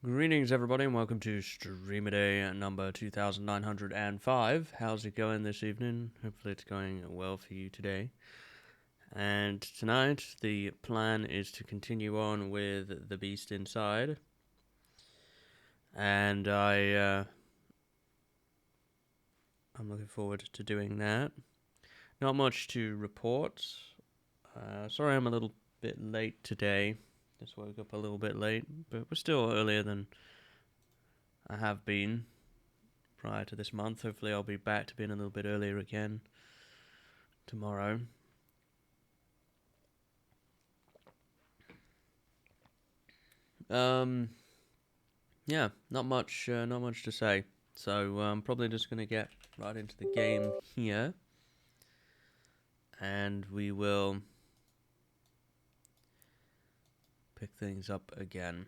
Greetings, everybody, and welcome to SpookADay number 2905. How's it going this evening? Hopefully it's going well for you today. And tonight, the plan is to continue on with The Beast Inside. And I'm looking forward to doing that. Not much to report. Sorry I'm a little bit late today. Just woke up a little bit late, but we're still earlier than I have been prior to this month. Hopefully I'll be back to being a little bit earlier again tomorrow. Yeah, not much to say. So I'm probably just going to get right into the game here. And we will pick things up again.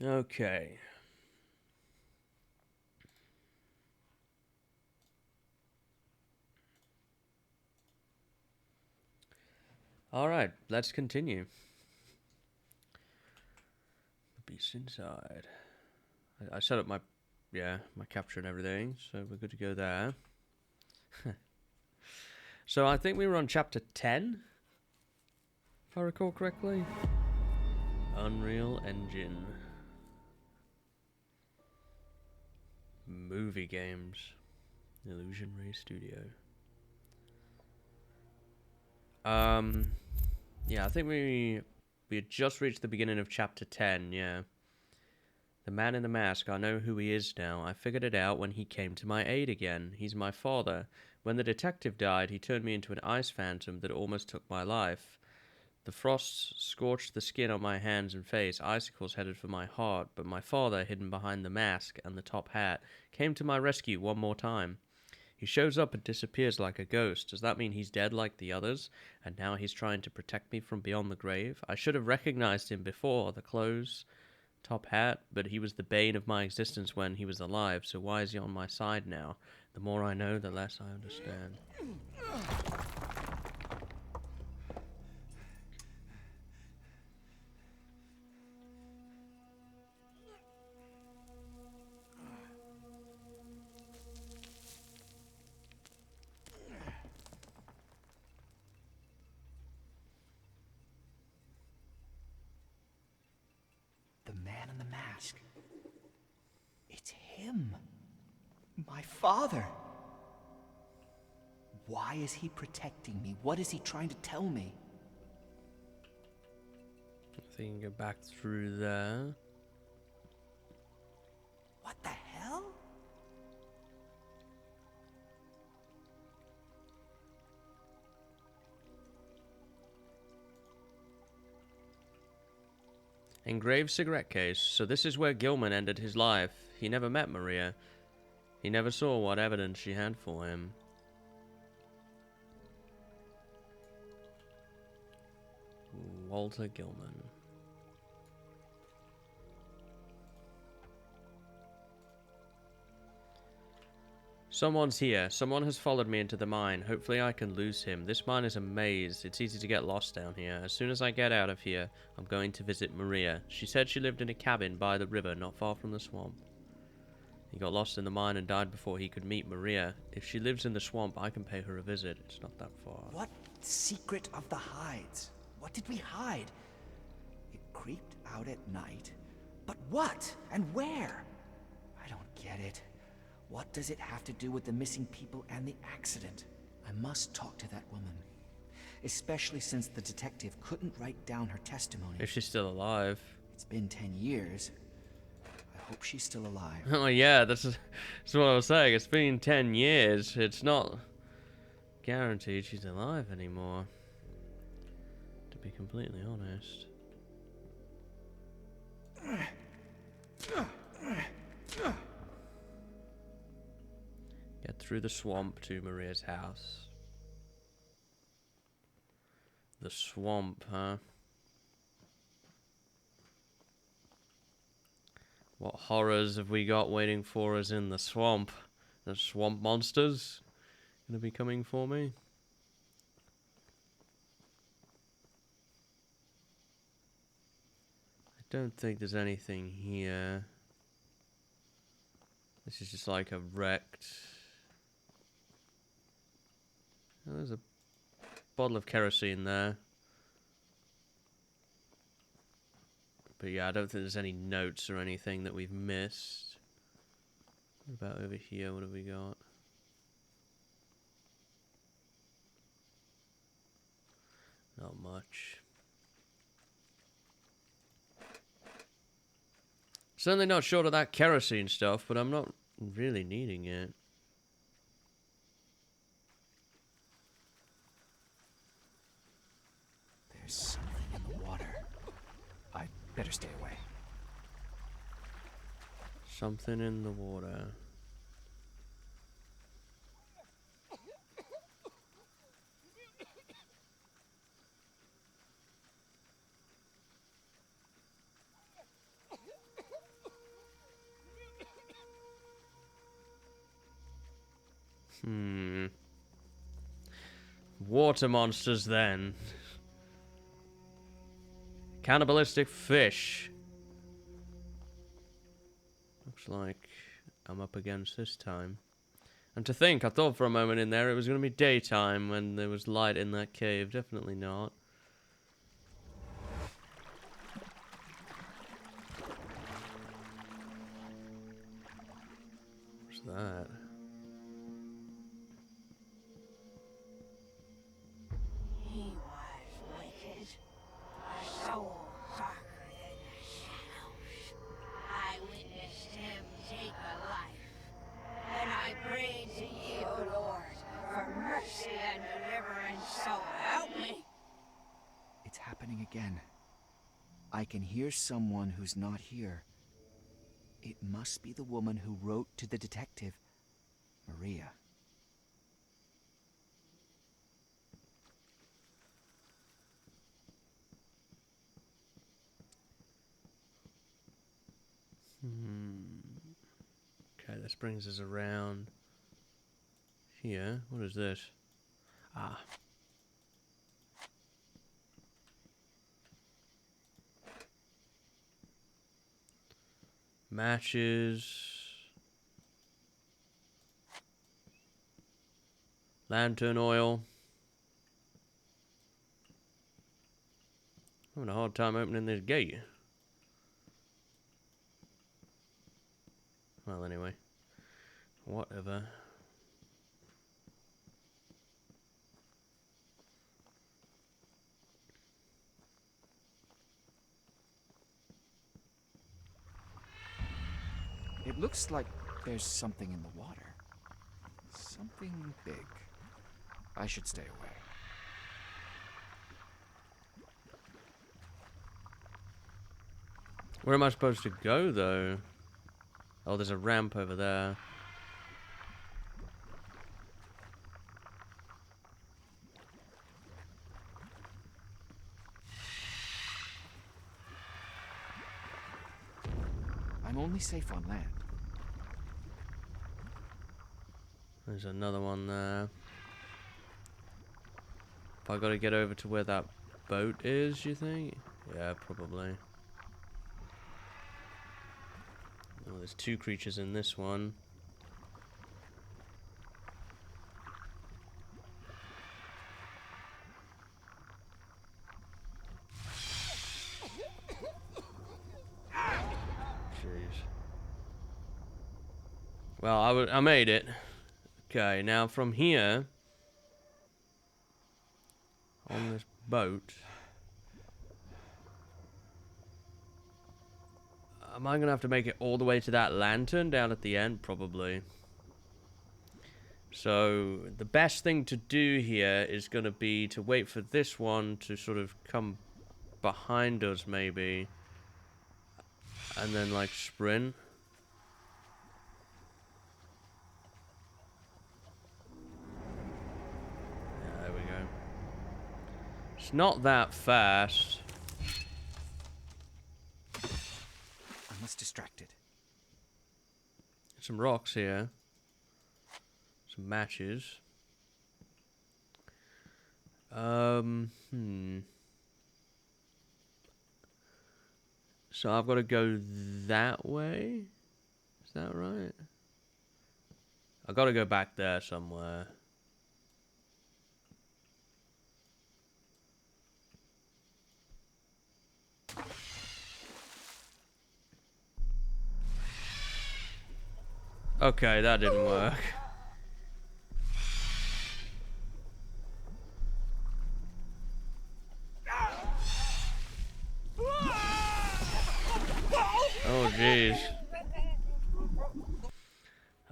Okay. Alright, let's continue. The Beast Inside. I set up my capture and everything, so we're good to go there. So I think we were on chapter 10, if I recall correctly. Unreal Engine. Movie games. Illusionary Studio. Yeah, I think we had just reached the beginning of chapter 10, yeah. The man in the mask, I know who he is now. I figured it out when he came to my aid again. He's my father. When the detective died, he turned me into an ice phantom that almost took my life. The frost scorched the skin on my hands and face. Icicles headed for my heart, but my father, hidden behind the mask and the top hat, came to my rescue one more time. He shows up and disappears like a ghost. Does that mean he's dead like the others? And now he's trying to protect me from beyond the grave? I should have recognized him before. The clothes, top hat, but he was the bane of my existence when he was alive, so why is he on my side now? The more I know, the less I understand. The man in the mask. It's him. My father. Why is he protecting me? What is he trying to tell me? I think you can go back through there. What the hell? Engraved cigarette case. So this is where Gilman ended his life. He never met Maria. He never saw what evidence she had for him. Walter Gilman. Someone's here. Someone has followed me into the mine. Hopefully I can lose him. This mine is a maze. It's easy to get lost down here. As soon as I get out of here, I'm going to visit Maria. She said she lived in a cabin by the river, not far from the swamp. He got lost in the mine and died before he could meet Maria. If she lives in the swamp, I can pay her a visit. It's not that far. What secret of the hides? What did we hide? It creeped out at night. But what? And where? I don't get it. What does it have to do with the missing people and the accident? I must talk to that woman. Especially since the detective couldn't write down her testimony. If she's still alive. It's been 10 years. I hope she's still alive. Oh yeah, that's what I was saying. It's been 10 years. It's not guaranteed she's alive anymore. To be completely honest. through the swamp to Maria's house. The swamp, huh? What horrors have we got waiting for us in the swamp? The swamp monsters gonna be coming for me? I don't think there's anything here. This is just like a wrecked... Oh, there's a bottle of kerosene there. But yeah, I don't think there's any notes or anything that we've missed. What about over here? What have we got? Not much. Certainly not short of that kerosene stuff, but I'm not really needing it. There's something in the water. I'd better stay away. Something in the water. Water monsters then. Cannibalistic fish. Looks like I'm up against this time. And to think, I thought for a moment in there it was going to be daytime when there was light in that cave. Definitely not. What's that? He was wicked, a soul darker than the shadows. I witnessed him take a life, and I prayed to you, O Lord, for mercy and deliverance, so help me. It's happening again. I can hear someone who's not here. It must be the woman who wrote to the detective, Maria. Okay, this brings us around here. What is this? Ah. Matches. Lantern oil. I'm having a hard time opening this gate. Well, anyway. Whatever. It looks like there's something in the water. Something big. I should stay away. Where am I supposed to go, though? Oh, there's a ramp over there. I'm only safe on land. There's another one there. Have I got to get over to where that boat is, you think? Yeah, probably. Oh, there's two creatures in this one. Jeez. Well, I made it. Okay, now from here, on this boat, am I going to have to make it all the way to that lantern down at the end? Probably. So, the best thing to do here is going to be to wait for this one to sort of come behind us, maybe. And then, like, sprint. It's not that fast. I must distract it. Some rocks here. Some matches. So I've got to go that way? Is that right? I've got to go back there somewhere. Okay, that didn't work. Oh, jeez.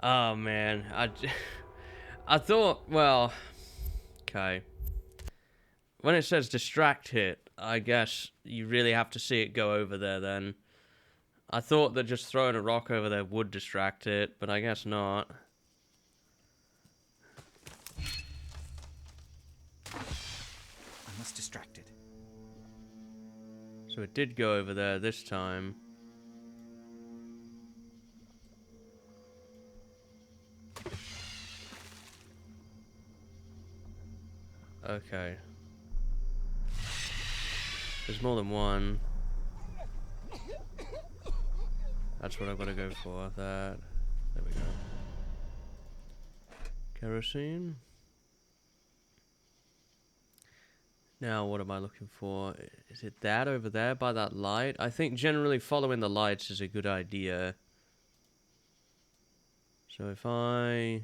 Oh, man. I thought, well... Okay. When it says distract hit, I guess you really have to see it go over there then. I thought that just throwing a rock over there would distract it, but I guess not. I must distract it. So it did go over there this time. Okay. There's more than one. That's what I've got to go for. That. There we go. Kerosene. Now, what am I looking for? Is it that over there by that light? I think generally following the lights is a good idea. So if I...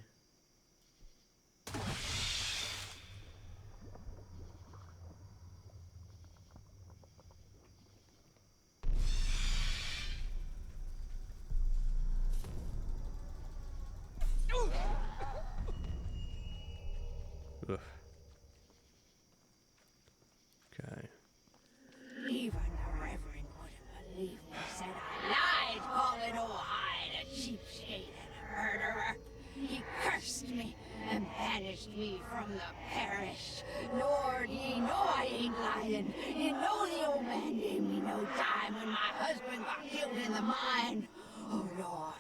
Ugh. Okay. Even the Reverend wouldn't believe me, said I lied, calling old Hyde a cheapskate and a murderer. He cursed me and banished me from the parish. Lord, ye know I ain't lying. You know the old man gave me no time when my husband got killed in the mine. Oh, Lord,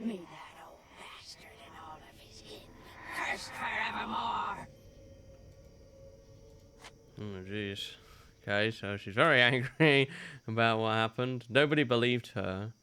may that old bastard and all of his kin cursed forevermore. Oh, jeez. Okay, so she's very angry about what happened. Nobody believed her.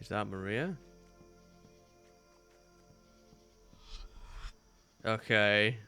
Is that Maria? Okay.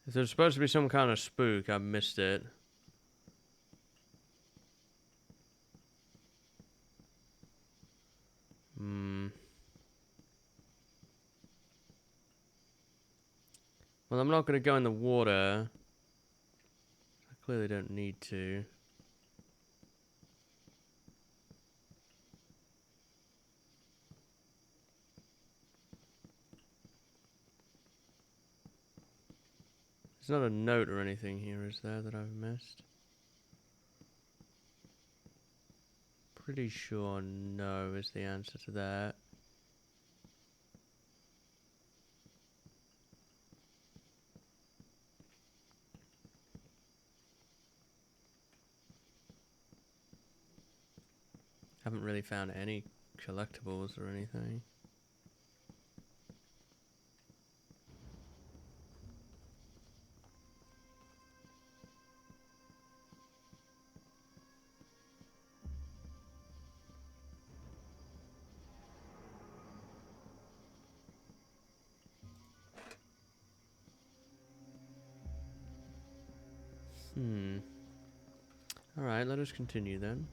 If there's supposed to be some kind of spook, I missed it. Well, I'm not going to go in the water. I clearly don't need to. There's not a note or anything here, is there, that I've missed? Pretty sure no is the answer to that. Haven't really found any collectibles or anything. Alright, let us continue then.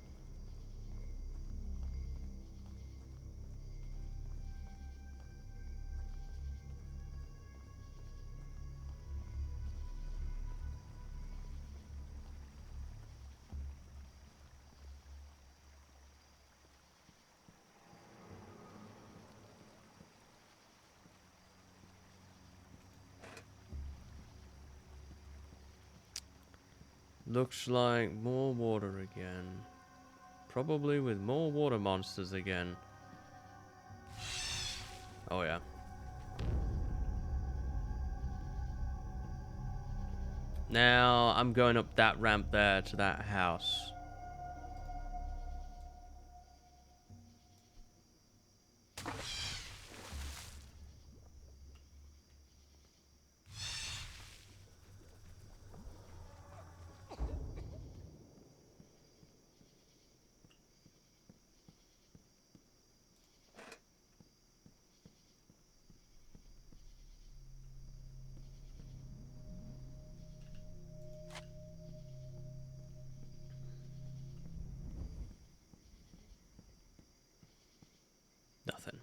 Looks like more water again. Probably with more water monsters again. Oh yeah. Now I'm going up that ramp there to that house. Nothing.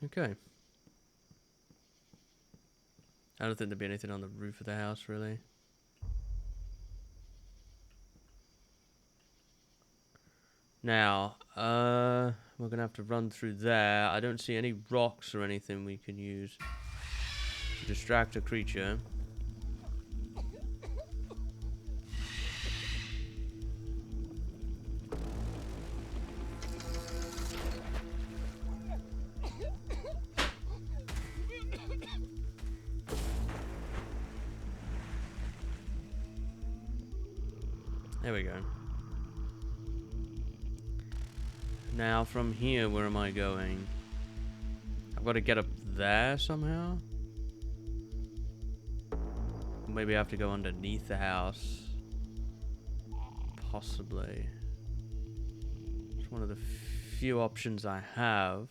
Okay. I don't think there'd be anything on the roof of the house, really. Now, we're gonna have to run through there. I don't see any rocks or anything we can use to distract a creature. There we go. Now from here, where am I going? I've got to get up there somehow? Maybe I have to go underneath the house. Possibly. It's one of the few options I have.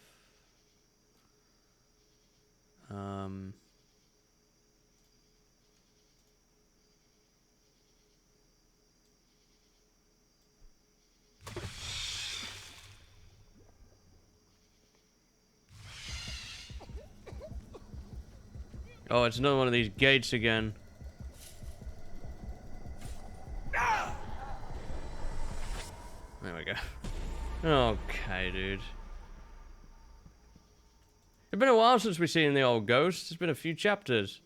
Oh, it's another one of these gates again. There we go. Okay, dude. It's been a while since we've seen the old ghost. It's been a few chapters.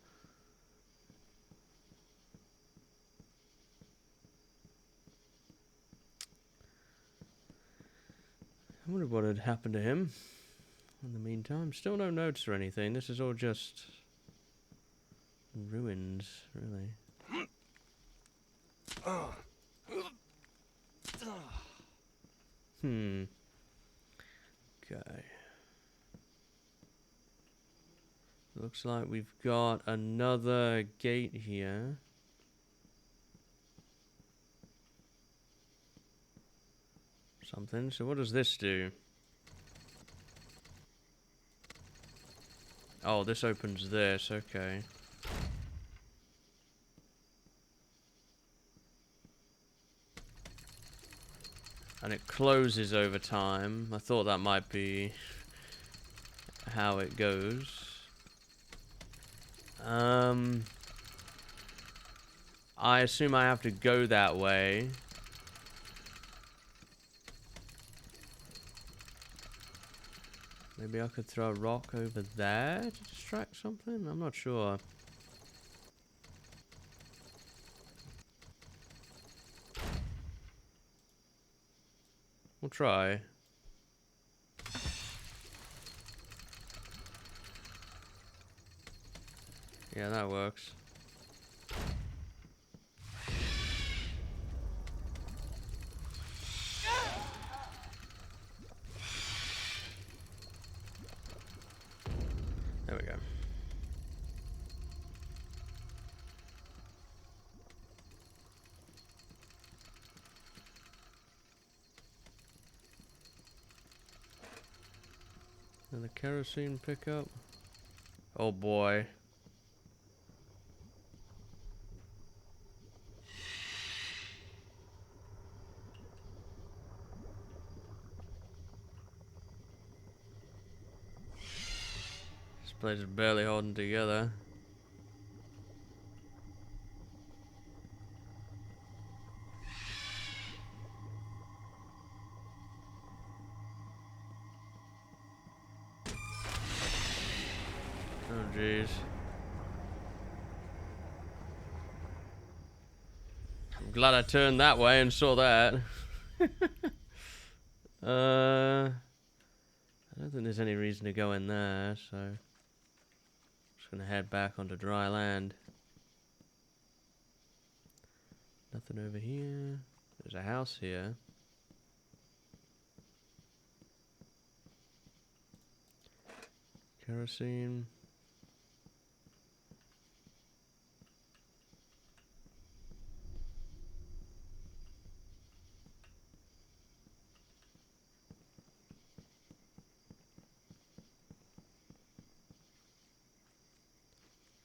I wonder what had happened to him in the meantime. Still no notes or anything. This is all just ruins, really. Okay. Looks like we've got another gate here. Something. So what does this do? Oh, this opens this. Okay. And it closes over time. I thought that might be how it goes. I assume I have to go that way. Maybe I could throw a rock over there to distract something? I'm not sure. We'll try. Yeah, that works. There we go. And the kerosene pickup. Oh boy. place is barely holding together. Oh jeez. I'm glad I turned that way and saw that. I don't think there's any reason to go in there, so I'm just gonna head back onto dry land. Nothing over here. There's a house here. Kerosene.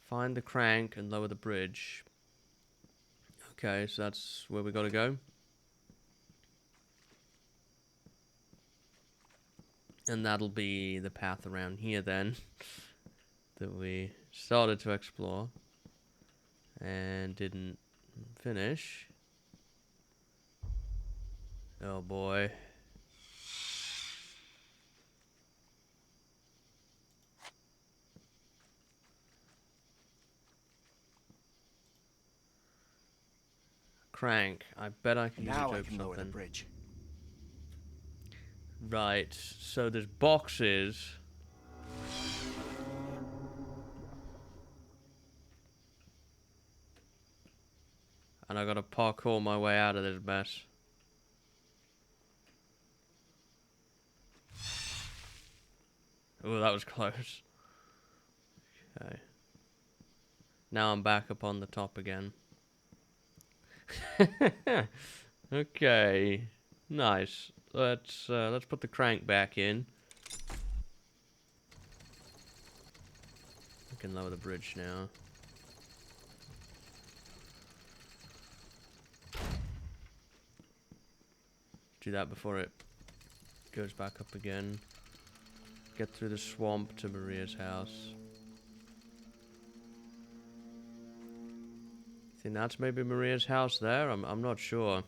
Find the crank and lower the bridge. Okay, so that's where we gotta go. And that'll be the path around here then that we started to explore and didn't finish. Oh boy. Crank. I bet I can use it to Now I open can lower the something. bridge. Right, so there's boxes. And I gotta parkour my way out of this mess. Oh, that was close. Okay. Now I'm back up on the top again. Okay. Nice. Let's put the crank back in. We can lower the bridge now. Do that before it goes back up again. Get through the swamp to Maria's house. Think that's maybe Maria's house there? I'm not sure.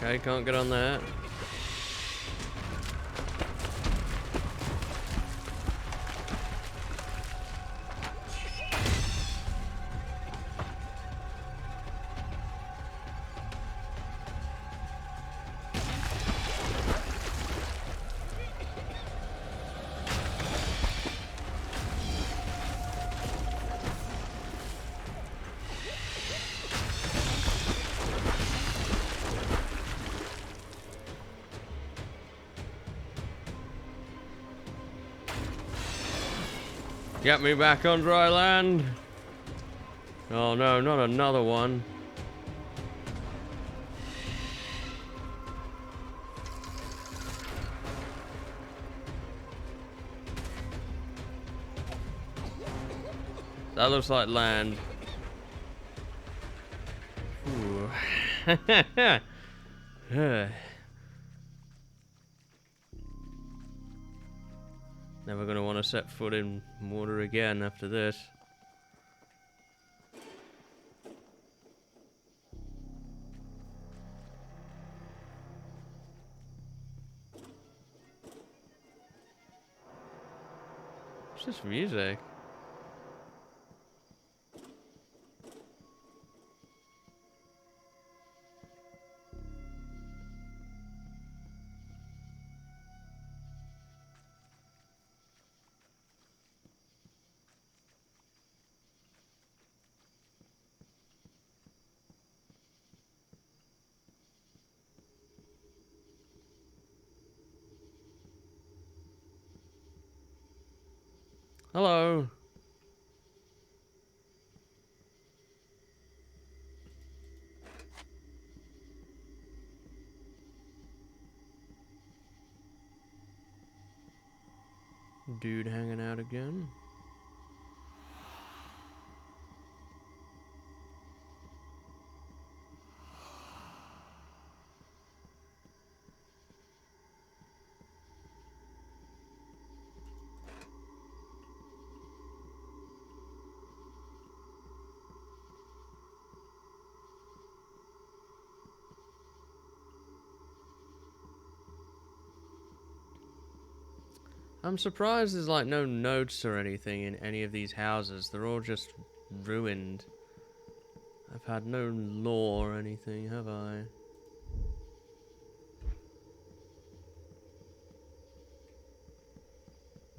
Okay, can't get on that. Get me back on dry land. Oh no, not another one. That looks like land. Ooh. Never gonna want to set foot in water again after this. What's this music? Hello. Dude hanging out again. I'm surprised there's like no notes or anything in any of these houses. They're all just ruined. I've had no lore or anything, have I?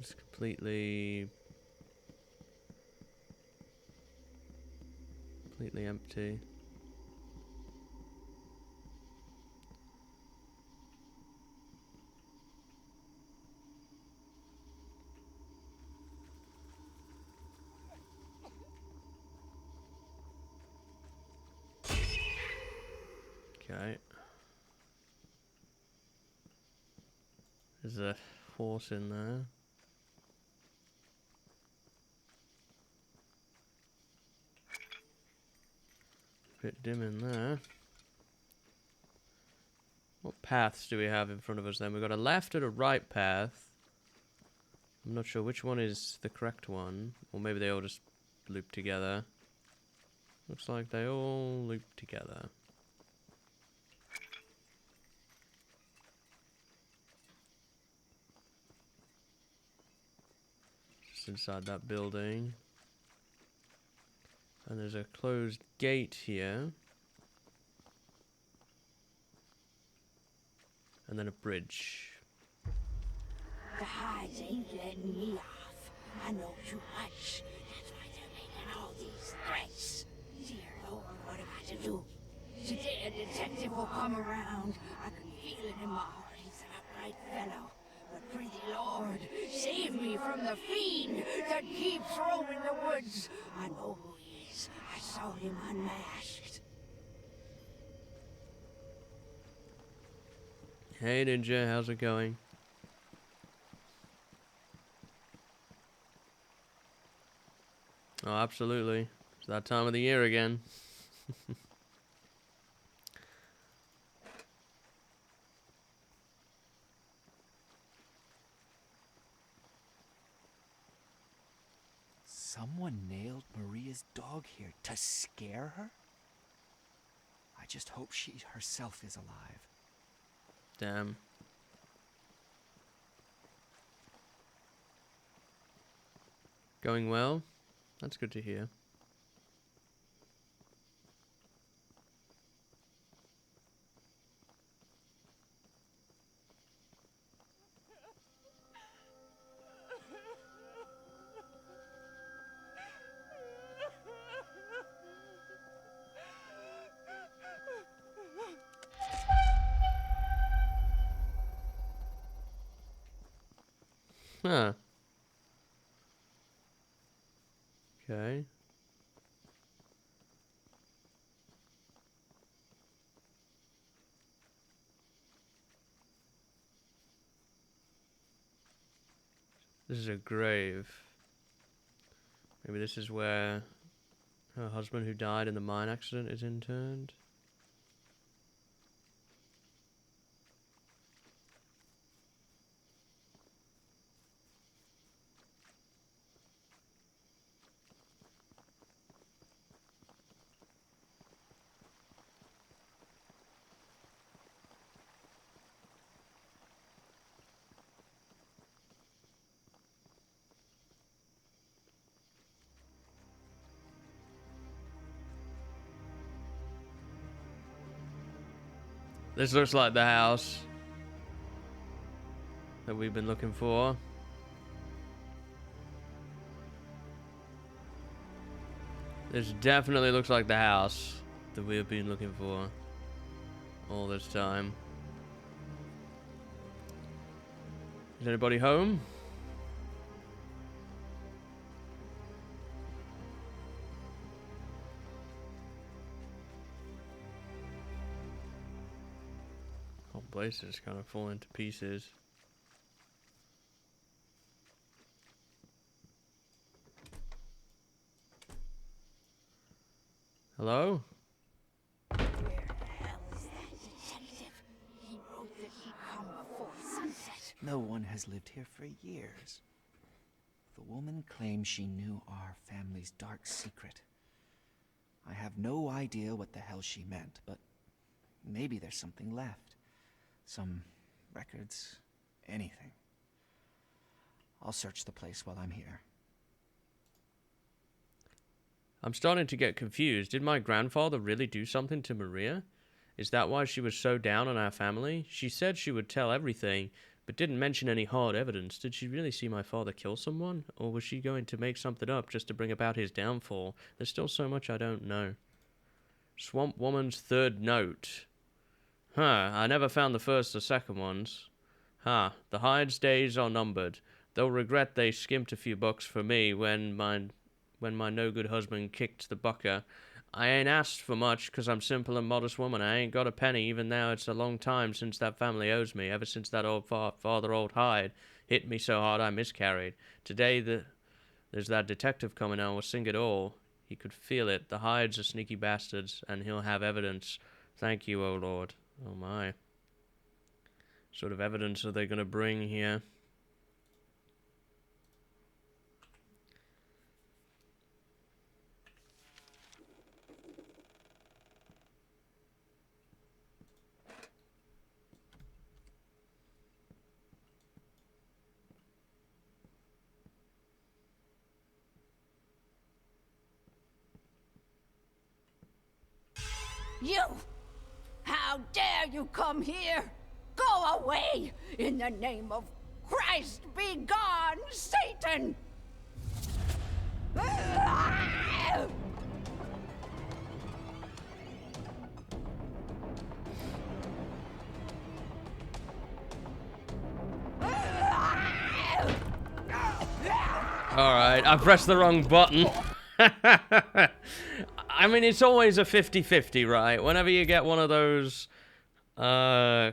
It's completely empty. Okay. There's a horse in there. Bit dim in there. What paths do we have in front of us then? We've got a left and a right path. I'm not sure which one is the correct one. Or maybe they all just loop together. Looks like they all loop together. Just inside that building. And there's a closed gate here. And then a bridge. The hides ain't letting me off. I know too much. That's why they're making all these threats. Dear Lord, what am I to do? Today a detective will come around. I can feel it in my heart. He's an upright fellow. But prithee Lord, save me from the fiend that keeps roaming the woods. I know who he is. I saw him unmasked. Hey Ninja, how's it going? Oh, absolutely. It's that time of the year again. Someone nailed Maria's dog here to scare her? I just hope she herself is alive. Damn. Going well? That's good to hear. Huh. Okay. This is a grave. Maybe this is where her husband who died in the mine accident is interned. This looks like the house that we've been looking for. This definitely looks like the house that we've been looking for all this time. Is anybody home? Whole place is kind of falling to pieces. Hello? Where the hell is that detective? He wrote that he'd come before sunset. No one has lived here for years. The woman claims she knew our family's dark secret. I have no idea what the hell she meant, but maybe there's something left. Some records, anything. I'll search the place while I'm here. I'm starting to get confused. Did my grandfather really do something to Maria? Is that why she was so down on our family? She said she would tell everything, but didn't mention any hard evidence. Did she really see my father kill someone? Or was she going to make something up just to bring about his downfall? There's still so much I don't know. Swamp Woman's third note. Huh, I never found the first or second ones. Huh, the Hyde's days are numbered. They'll regret they skimped a few bucks for me when my no-good husband kicked the bucker. I ain't asked for much, 'cause I'm simple and modest woman. I ain't got a penny, even now it's a long time since that family owes me, ever since that old father, old Hyde, hit me so hard I miscarried. Today there's that detective coming and will sing it all. He could feel it. The Hydes are sneaky bastards, and he'll have evidence. Thank you, O Lord. Oh my. What sort of evidence are they going to bring here? You! How dare you come here? Go away! In the name of Christ, be gone, Satan! Alright, I pressed the wrong button. I mean, it's always a 50-50, right? Whenever you get one of those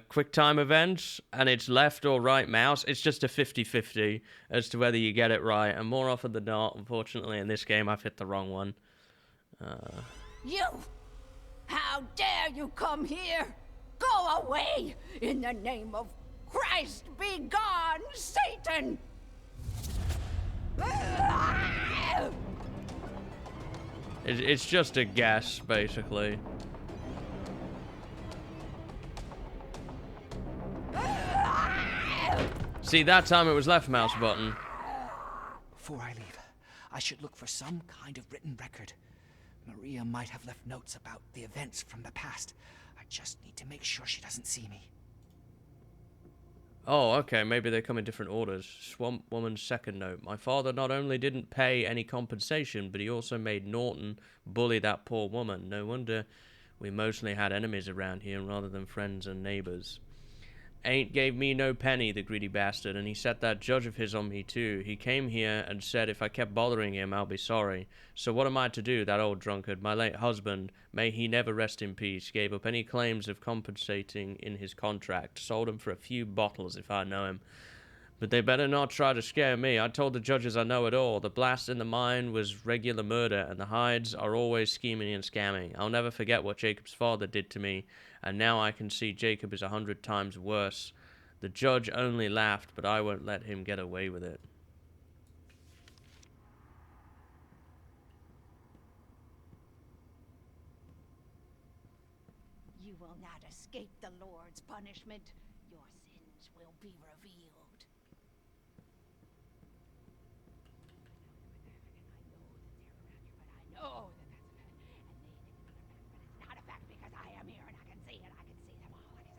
quick time events and it's left or right mouse, it's just a 50-50 as to whether you get it right. And more often than not, unfortunately, in this game, I've hit the wrong one. You! How dare you come here? Go away! In the name of Christ, be gone, Satan! It's just a guess, basically. See, that time it was left mouse button. Before I leave, I should look for some kind of written record. Maria might have left notes about the events from the past. I just need to make sure she doesn't see me. Oh, okay, maybe they come in different orders. Swamp Woman's second note. My father not only didn't pay any compensation, but he also made Norton bully that poor woman. No wonder we mostly had enemies around here rather than friends and neighbors. Ain't gave me no penny, the greedy bastard, and he set that judge of his on me too. He came here and said if I kept bothering him, I'll be sorry. So what am I to do, that old drunkard? My late husband, may he never rest in peace, gave up any claims of compensating in his contract. Sold him for a few bottles, if I know him. But they better not try to scare me. I told the judges I know it all. The blast in the mine was regular murder, and the Hydes are always scheming and scamming. I'll never forget what Jacob's father did to me, and now I can see Jacob is 100 times worse. The judge only laughed, but I won't let him get away with it. You will not escape the Lord's punishment. Your sins will be revealed. I know that that's a fact, and it's not a fact because I am here and I can see it. I can see them all.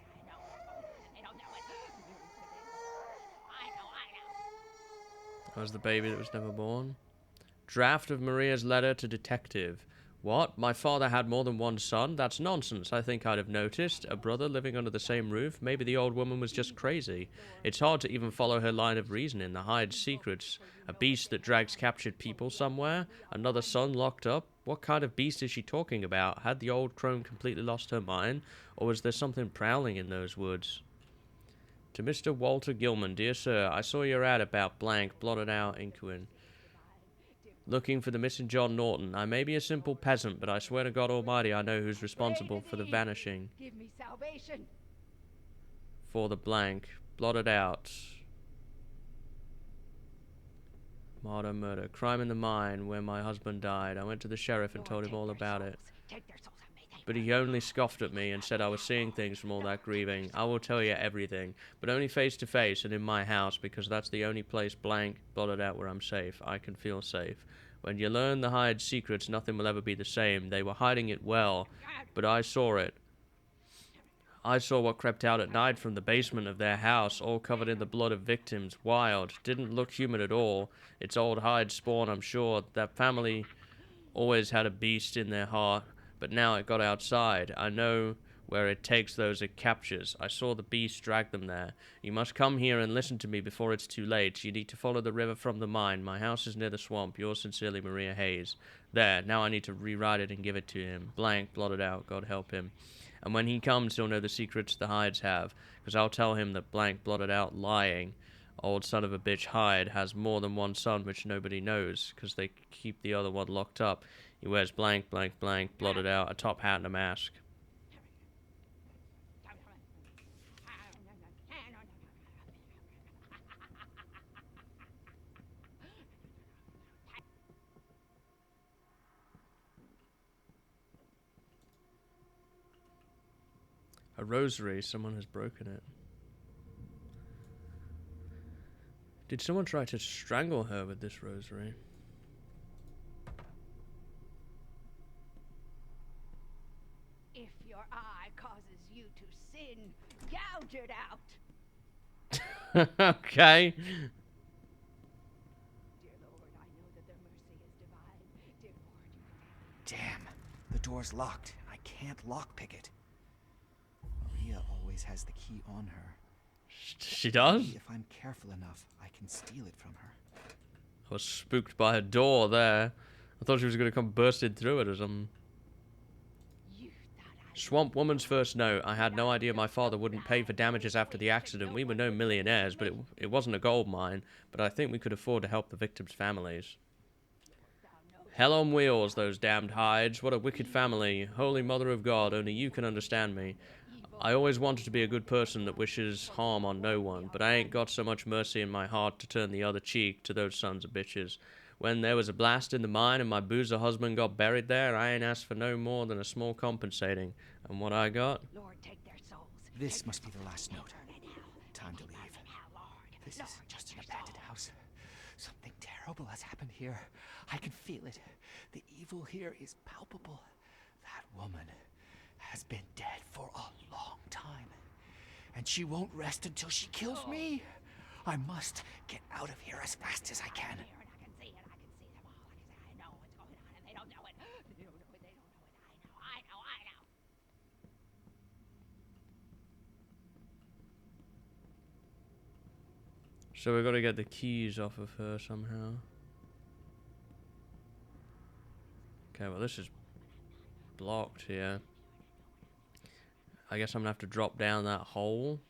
That was the baby that was never born. Draft of Maria's letter to detective. What? My father had more than one son? That's nonsense. I think I'd have noticed. A brother living under the same roof? Maybe the old woman was just crazy. It's hard to even follow her line of reasoning. The Hyde's secrets. A beast that drags captured people somewhere? Another son locked up? What kind of beast is she talking about? Had the old crone completely lost her mind? Or was there something prowling in those woods? To Mr. Walter Gilman, dear sir, I saw your ad about blank, blotted out, Inquin. Looking for the missing John Norton. I may be a simple peasant, but I swear to God Almighty I know who's responsible for the vanishing. Give me salvation. For the blank, blotted out. Murder. Crime in the mine where my husband died. I went to the sheriff and told him all about it. Take their souls and may they But he only scoffed at me and said I was seeing things from all that grieving. I will tell you everything, but only face to face and in my house, because that's the only place blank, blotted out, where I'm safe. I can feel safe. When you learn the Hyde's secrets, nothing will ever be the same. They were hiding it well, but I saw it. I saw what crept out at night from the basement of their house, all covered in the blood of victims. Wild. Didn't look human at all. It's old Hyde's spawn, I'm sure. That family always had a beast in their heart, but now it got outside. I know where it takes those it captures. I saw the beast drag them there. You must come here and listen to me before it's too late. You need to follow the river from the mine. My house is near the swamp. Yours sincerely, Maria Hayes. There, now I need to rewrite it and give it to him. Blank, blotted out, God help him. And when he comes, he'll know the secrets the Hydes have, because I'll tell him that blank, blotted out, lying, old son of a bitch Hyde has more than one son which nobody knows, because they keep the other one locked up. He wears blank, blank, blank, blotted out, a top hat and a mask. A rosary, someone has broken it. Did someone try to strangle her with this rosary? If your eye causes you to sin, gouge it out. Okay. Dear Lord, I know that their mercy is divine. Dear Lord, you Damn, the door's locked. I can't lockpick it. Maria always has the key on her. She does? Maybe if I'm careful enough, I can steal it from her. I was spooked by her door there. I thought she was going to come bursting through it or something. Swamp Woman's first note. I had no idea my father wouldn't pay for damages after the accident. We were no millionaires, but it wasn't a gold mine. But I think we could afford to help the victims' families. Hell on wheels, those damned Hydes. What a wicked family. Holy Mother of God, only you can understand me. I always wanted to be a good person that wishes harm on no one, but I ain't got so much mercy in my heart to turn the other cheek to those sons of bitches. When there was a blast in the mine and my boozer husband got buried there, I ain't asked for no more than a small compensating. And what I got? Lord, take their souls. This must be the last note. Time to leave. This is just an abandoned house. Something terrible has happened here. I can feel it. The evil here is palpable. That woman has been dead for a long time. And she won't rest until she kills me. I must get out of here as fast as I can. I can see it. I can see them all. I know what's going on, and they don't know it. They don't know it. They don't know it. I know. So we've got to get the keys off of her somehow. Okay, well this is blocked here. I guess I'm gonna have to drop down that hole.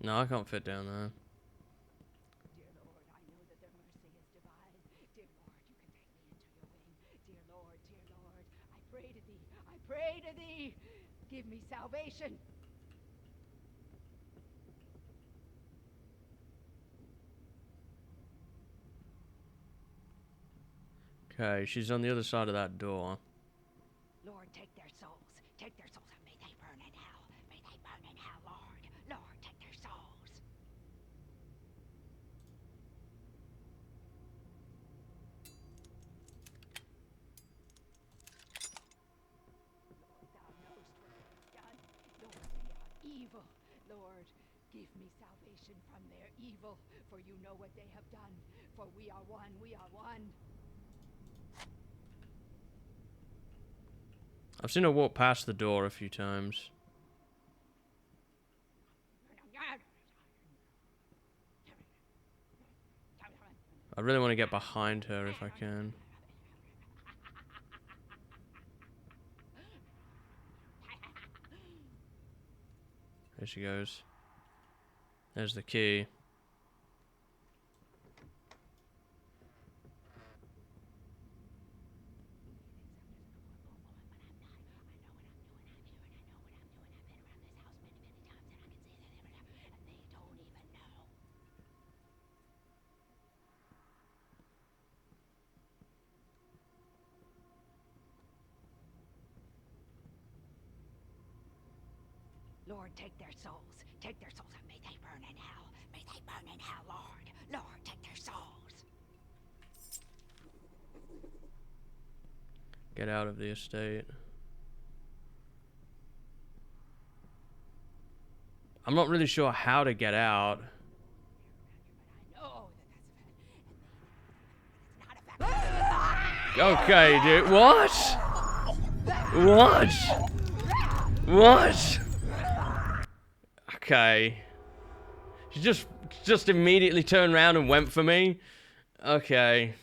No, I can't fit down there. Dear Lord, I know that their mercy is divine. Dear Lord, you can take me into your wing. Dear Lord, I pray to thee. I pray to thee. Give me salvation. Okay, she's on the other side of that door. Lord, take their souls. Take their souls and may they burn in hell. May they burn in hell, Lord. Lord, take their souls. Thou knowest what they have done. Lord, they are evil. Lord, give me salvation from their evil, for you know what they have done. For we are one, we are one. I've seen her walk past the door a few times. I really want to get behind her if I can. There she goes. There's the key. Lord, take their souls. Take their souls and may they burn in hell. May they burn in hell, Lord. Lord, take their souls. Get out of the estate. I'm not really sure how to get out. I know that that's a fact. Okay, dude. What? What? What? Okay. She just immediately turned around and went for me. Okay.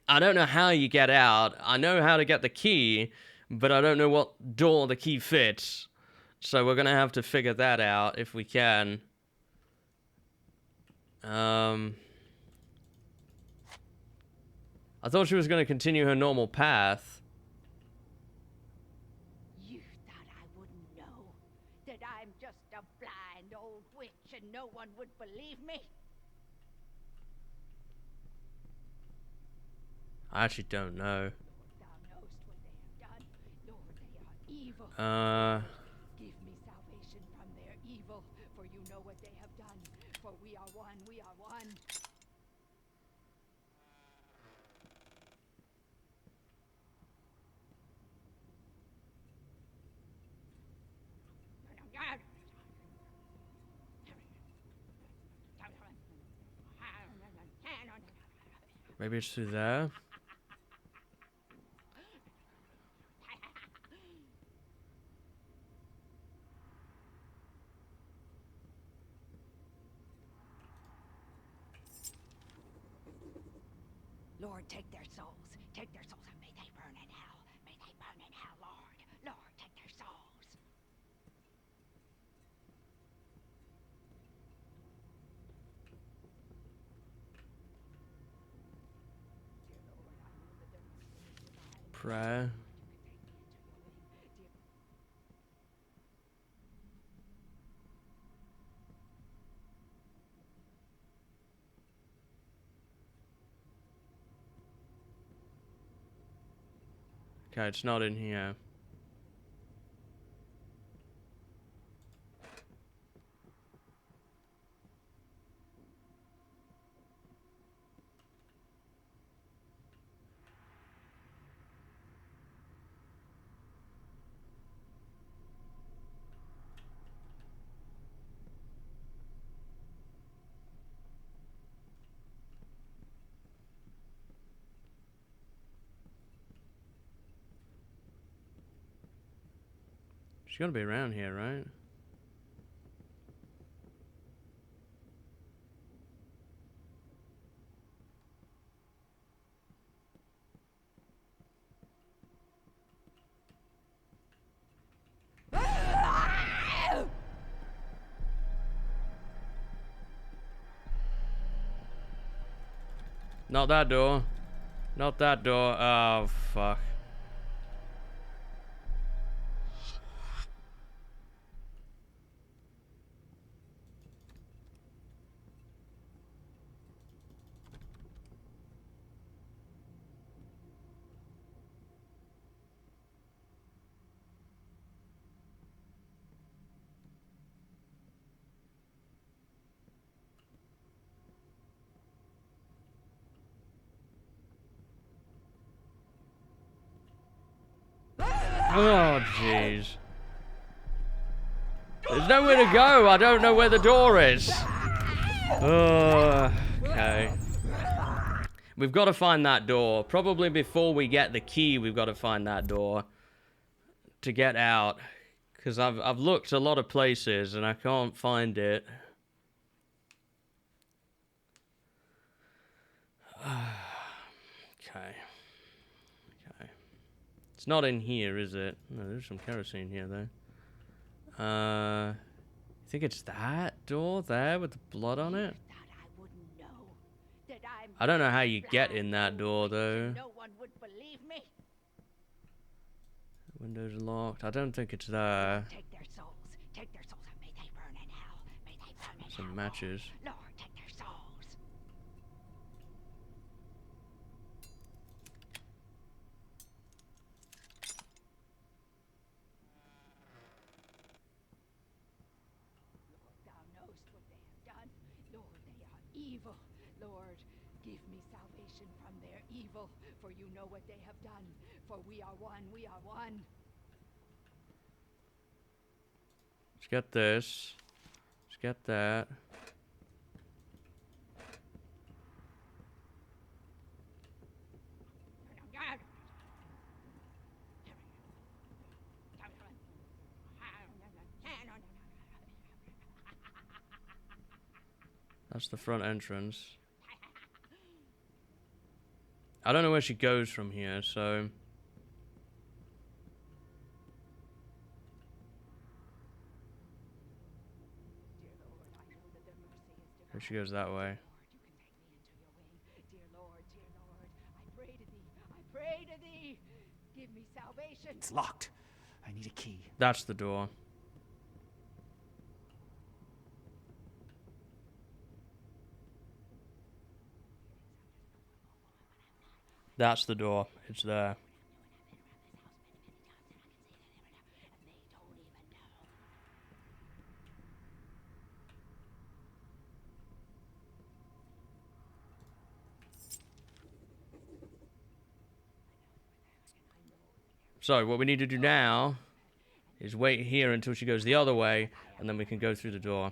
I don't know how you get out. I know how to get the key, but I don't know what door the key fits. So we're gonna have to figure that out if we can. I thought she was gonna continue her normal path. You thought I wouldn't know that I'm just a blind old witch and no one would believe me? I actually don't know. Thou knowest what they have done. Lord, they are evil. Give me salvation from their evil, for you know what they have done. For we are one, we are one. Maybe it's through there. Lord, take their souls. Take their souls and may they burn in hell. May they burn in hell, Lord. Lord, take their souls. Dear Lord, I know that there must be a divine Prayer. Okay, it's not in here. She's gotta be around here, right? Not that door. Not that door. Oh, fuck. Oh, jeez. There's nowhere to go. I don't know where the door is. Okay. We've got to find that door. Probably before we get the key, we've got to find that door to get out. Because I've looked a lot of places and I can't find it. Okay. Okay. It's not in here, is it? No, there's some kerosene here, though. I think it's that door there with the blood on it. I don't know how you get in that door, though. No one would believe me. Window's locked. I don't think it's there. Take their souls. Take their souls and may they burn in hell. May they burn in hell. Some matches. Lord, take their souls. Thou knowest what they have done. Lord, they are evil. Lord, give me salvation from their evil, for you know what they have done. For we are one, we are one. Let's get this. Let's get that. That's the front entrance. I don't know where she goes from here, so... Here she goes that way. Dear Lord, I pray to thee. I pray to thee. Give me salvation. It's locked. I need a key. That's the door. That's the door. It's there. So, what we need to do now is wait here until she goes the other way, and then we can go through the door.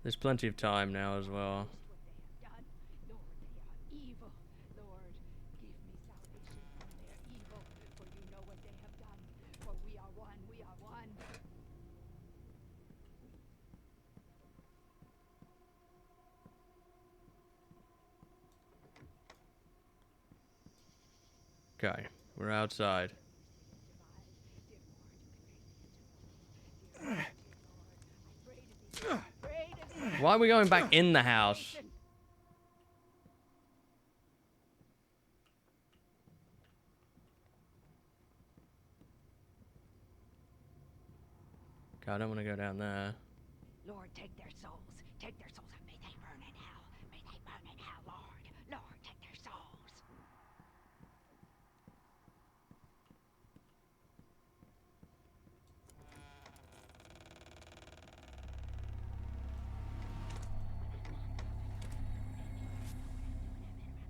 There's plenty of time now as well. Okay, we're outside. Why are we going back in the house? Okay, I don't want to go down there. Lord, take their souls. Take their souls and may they burn in hell. May they burn in hell, Lord. Lord, take their souls.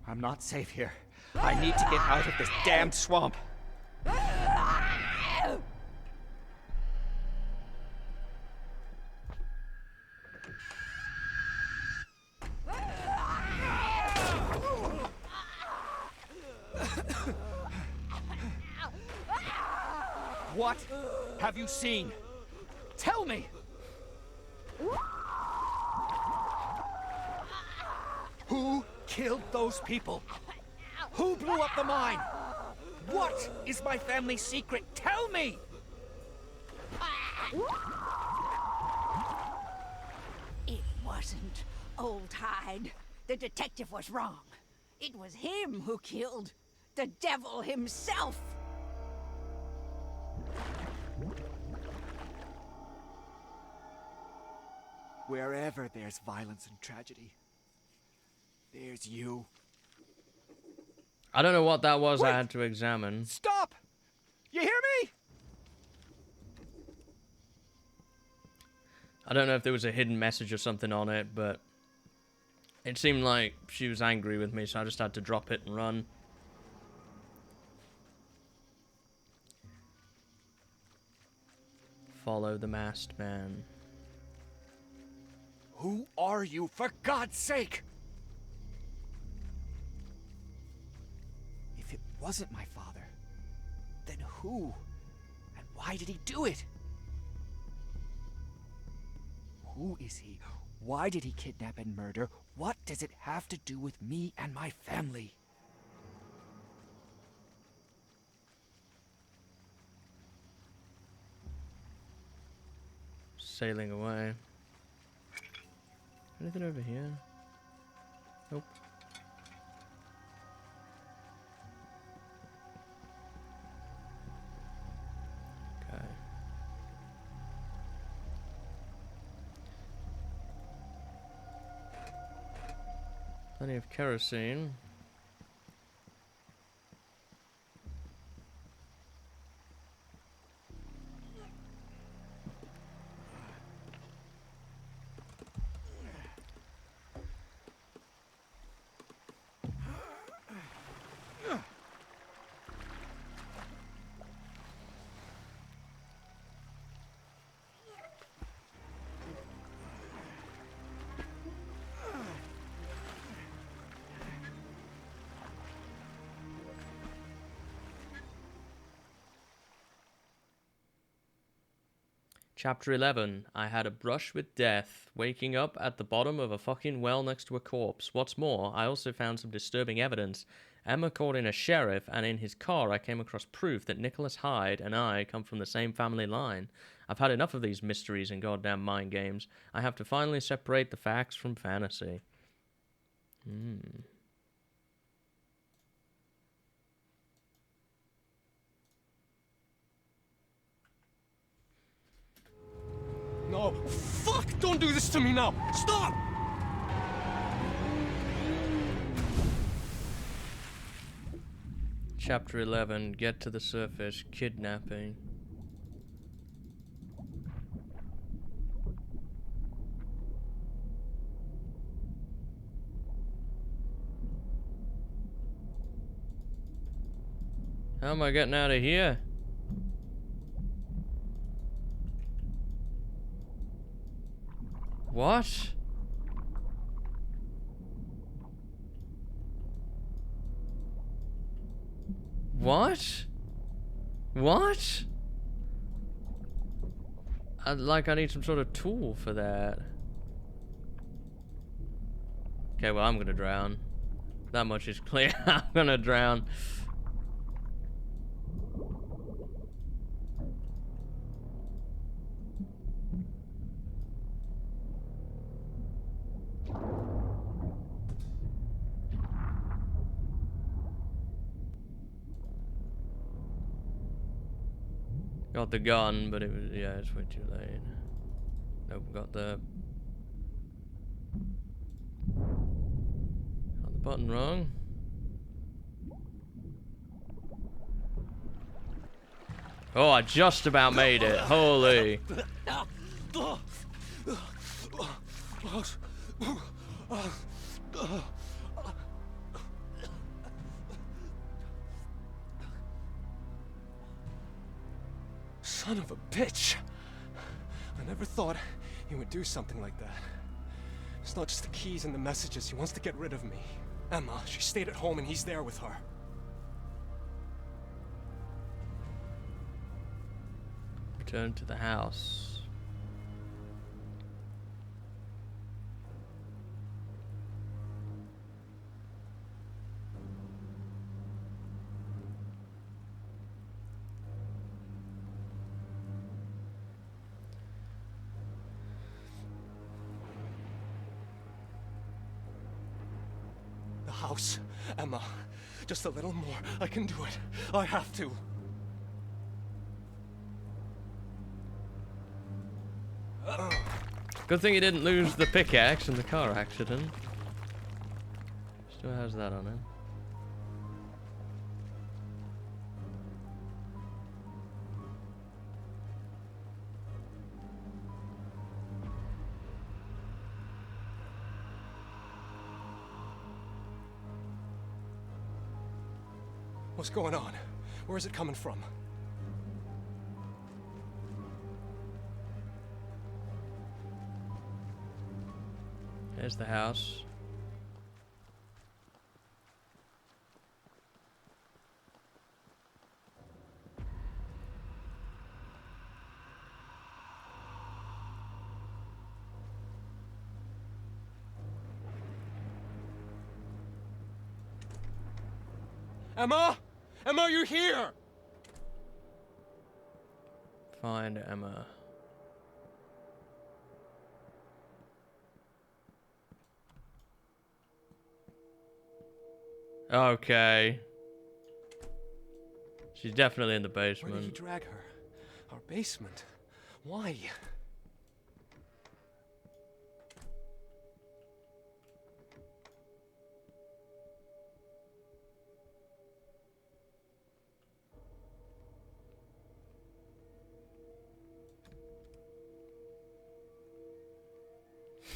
I'm not safe here. I need to get out of this damned swamp. What have you seen? Tell me! Who killed those people? Who blew up the mine? What is my family's secret? Tell me! It wasn't Old Hyde. The detective was wrong. It was him who killed the devil himself. Wherever there's violence and tragedy, there's you. I don't know what that was. Wait! I had to examine. Stop! You hear me? don't know if there was a hidden message or something on it, but it seemed like she was angry with me, so I just had to drop it and run. Follow the masked man. Who are you, for God's sake? If it wasn't my father, then who? And why did he do it? Who is he? Why did he kidnap and murder? What does it have to do with me and my family? Sailing away. Anything over here? Nope. Okay. Plenty of kerosene. Chapter 11. I had a brush with death, waking up at the bottom of a fucking well next to a corpse. What's more, I also found some disturbing evidence. Emma called in a sheriff, and in his car I came across proof that Nicholas Hyde and I come from the same family line. I've had enough of these mysteries and goddamn mind games. I have to finally separate the facts from fantasy. No, fuck! Don't do this to me now! Stop! Chapter 11. Get to the surface. Kidnapping. How am I getting out of here? What? What? What? I need some sort of tool for that. Okay, well, I'm gonna drown. That much is clear. I'm gonna drown. Got the gun, but it was, yeah, it's way too late. Nope, got the button wrong. Oh, I just about made it. Holy. Son of a bitch! I never thought he would do something like that. It's not just the keys and the messages, he wants to get rid of me. Emma, she stayed at home and he's there with her. Return to the house. The house. Emma, just a little more. I can do it. I have to. Good thing he didn't lose the pickaxe in the car accident. Still has that on him. What's going on? Where is it coming from? There's the house. Emma? Emma, are you here? Find Emma. Okay. She's definitely in the Where did he basement. drag her? Our basement? Why?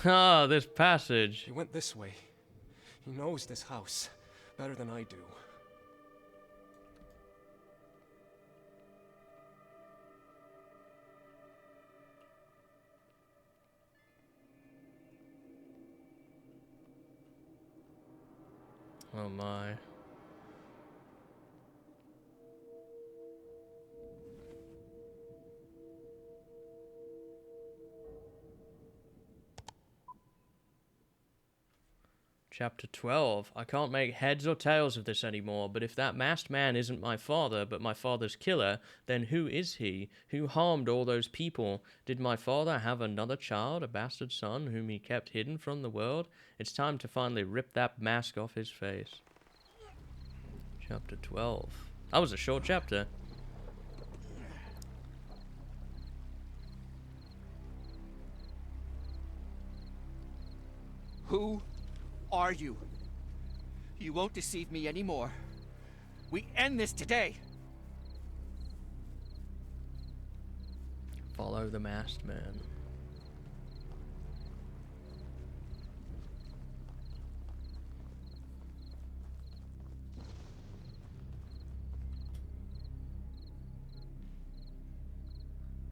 Ah, this passage. He went this way. He knows this house better than I do. Oh my. Chapter 12. I can't make heads or tails of this anymore, but if that masked man isn't my father, but my father's killer, then who is he? Who harmed all those people? Did my father have another child, a bastard son, whom he kept hidden from the world? It's time to finally rip that mask off his face. Chapter 12. That was a short chapter. Who are you? You won't deceive me anymore. We end this today. Follow the masked man.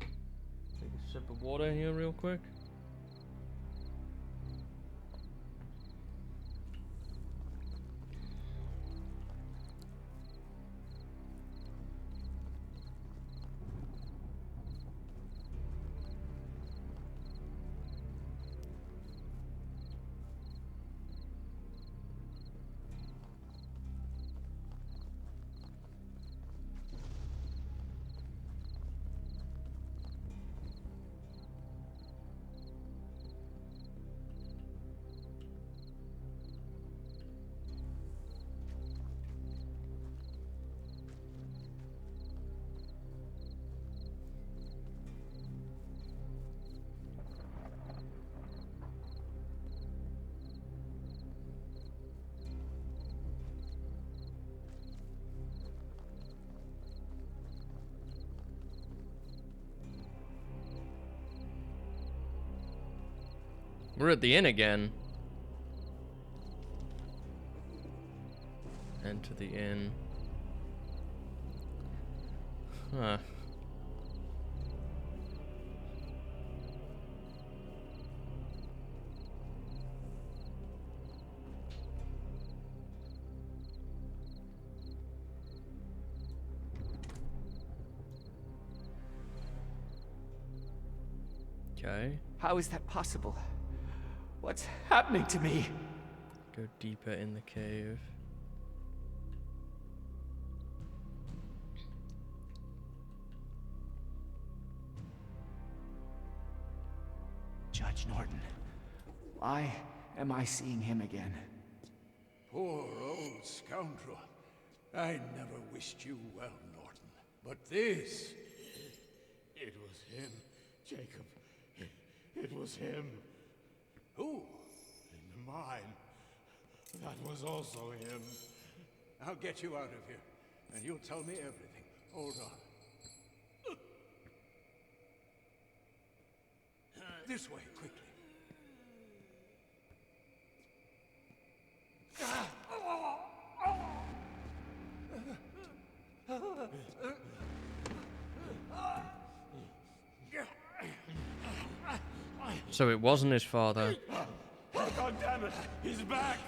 Take a sip of water here real quick. We're at the inn again. Enter the inn. Huh. Okay. How is that possible? What's happening to me? Go deeper in the cave. Judge Norton. Why am I seeing him again? Poor old scoundrel. I never wished you well, Norton. But this... It was him, Jacob. It was him. Who? In the mine. That was also him. I'll get you out of here, and you'll tell me everything. Hold on. This way, quickly. So it wasn't his father. God damn it! He's back!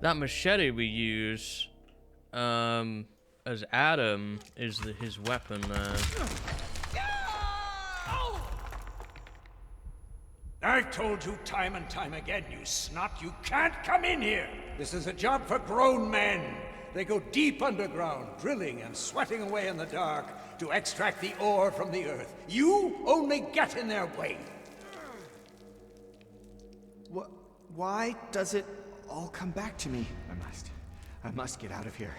That machete we use, as Adam is his weapon there. I've told you time and time again, you snot, you can't come in here! This is a job for grown men. They go deep underground, drilling and sweating away in the dark to extract the ore from the earth. You only get in their way. Why does it all come back to me? I must get out of here.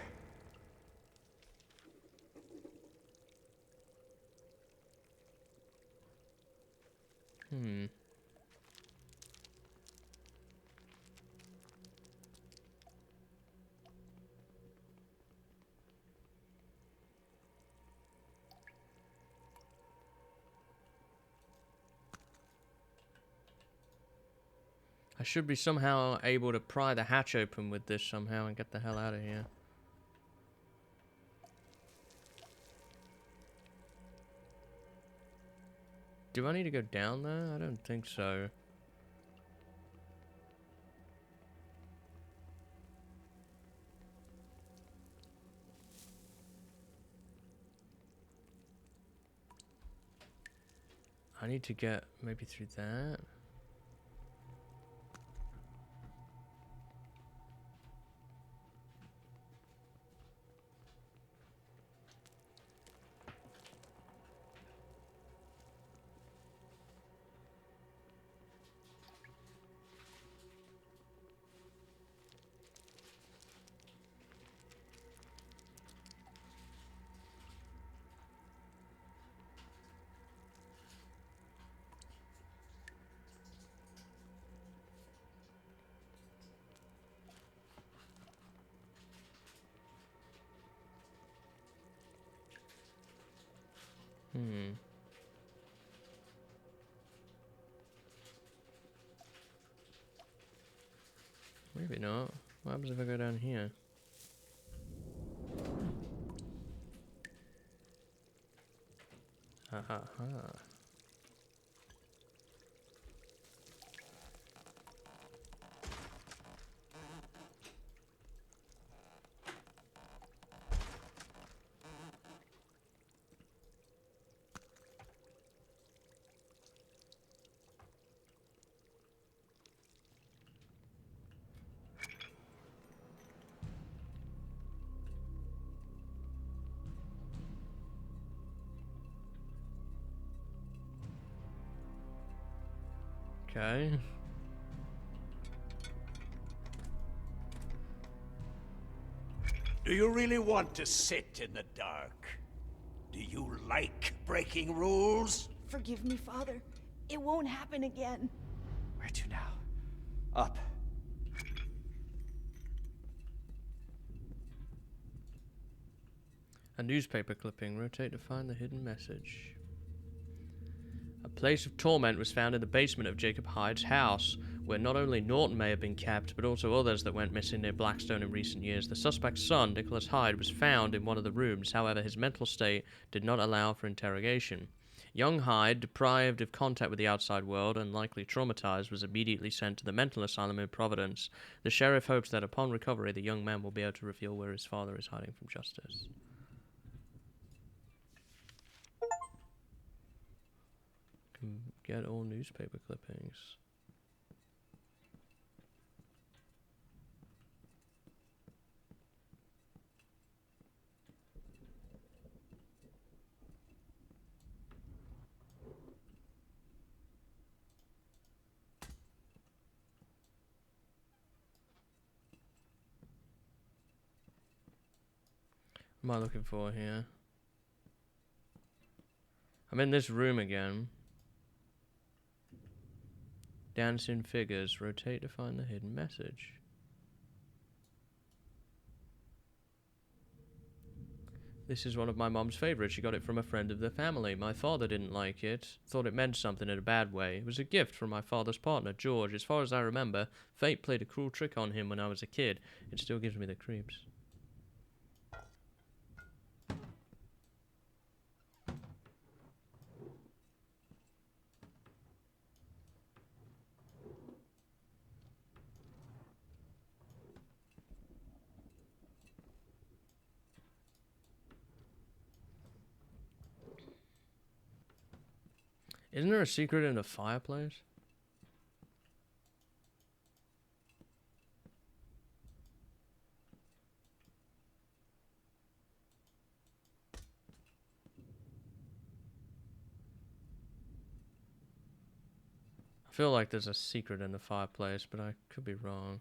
I should be somehow able to pry the hatch open with this somehow and get the hell out of here. Do I need to go down there? I don't think so. I need to get maybe through that. Maybe not. What happens if I go down here? Ha ha ha. Okay. Do you really want to sit in the dark? Do you like breaking rules? Forgive me, Father. It won't happen again. Where to now? Up. A newspaper clipping. Rotate to find the hidden message. A place of torment was found in the basement of Jacob Hyde's house, where not only Norton may have been kept, but also others that went missing near Blackstone in recent years. The suspect's son, Nicholas Hyde, was found in one of the rooms. However, his mental state did not allow for interrogation. Young Hyde, deprived of contact with the outside world and likely traumatized, was immediately sent to the mental asylum in Providence. The sheriff hopes that upon recovery, the young man will be able to reveal where his father is hiding from justice. Get all newspaper clippings. What am I looking for here? I'm in this room again. Dancing figures. Rotate to find the hidden message. This is one of my mom's favorites. She got it from a friend of the family. My father didn't like it. Thought it meant something in a bad way. It was a gift from my father's partner, George. As far as I remember, fate played a cruel trick on him when I was a kid. It still gives me the creeps. Isn't there a secret in the fireplace? I feel like there's a secret in the fireplace, but I could be wrong.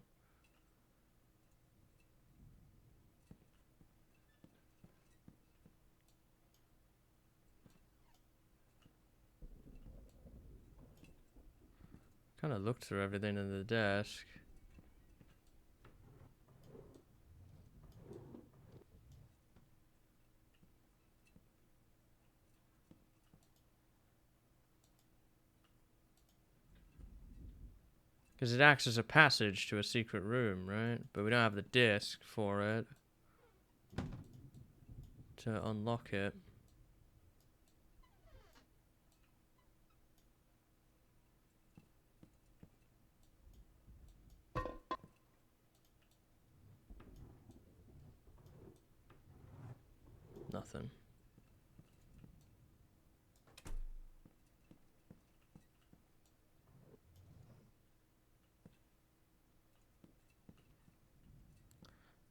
Kind of looked through everything in the desk. Because it acts as a passage to a secret room, right? But we don't have the disc for it to unlock it. Nothing.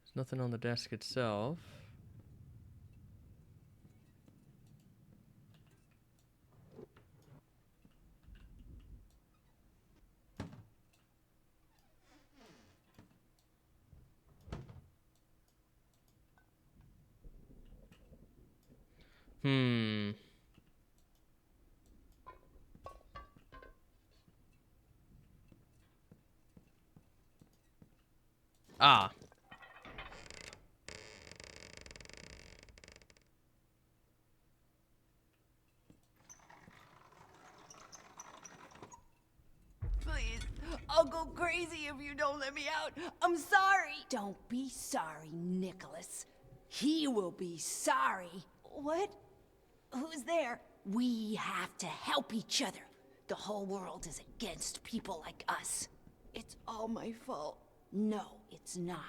There's nothing on the desk itself. Ah. Please, I'll go crazy if you don't let me out. I'm sorry. Don't be sorry, Nicholas. He will be sorry. What? Who's there? We have to help each other. The whole world is against people like us. It's all my fault. No, it's not.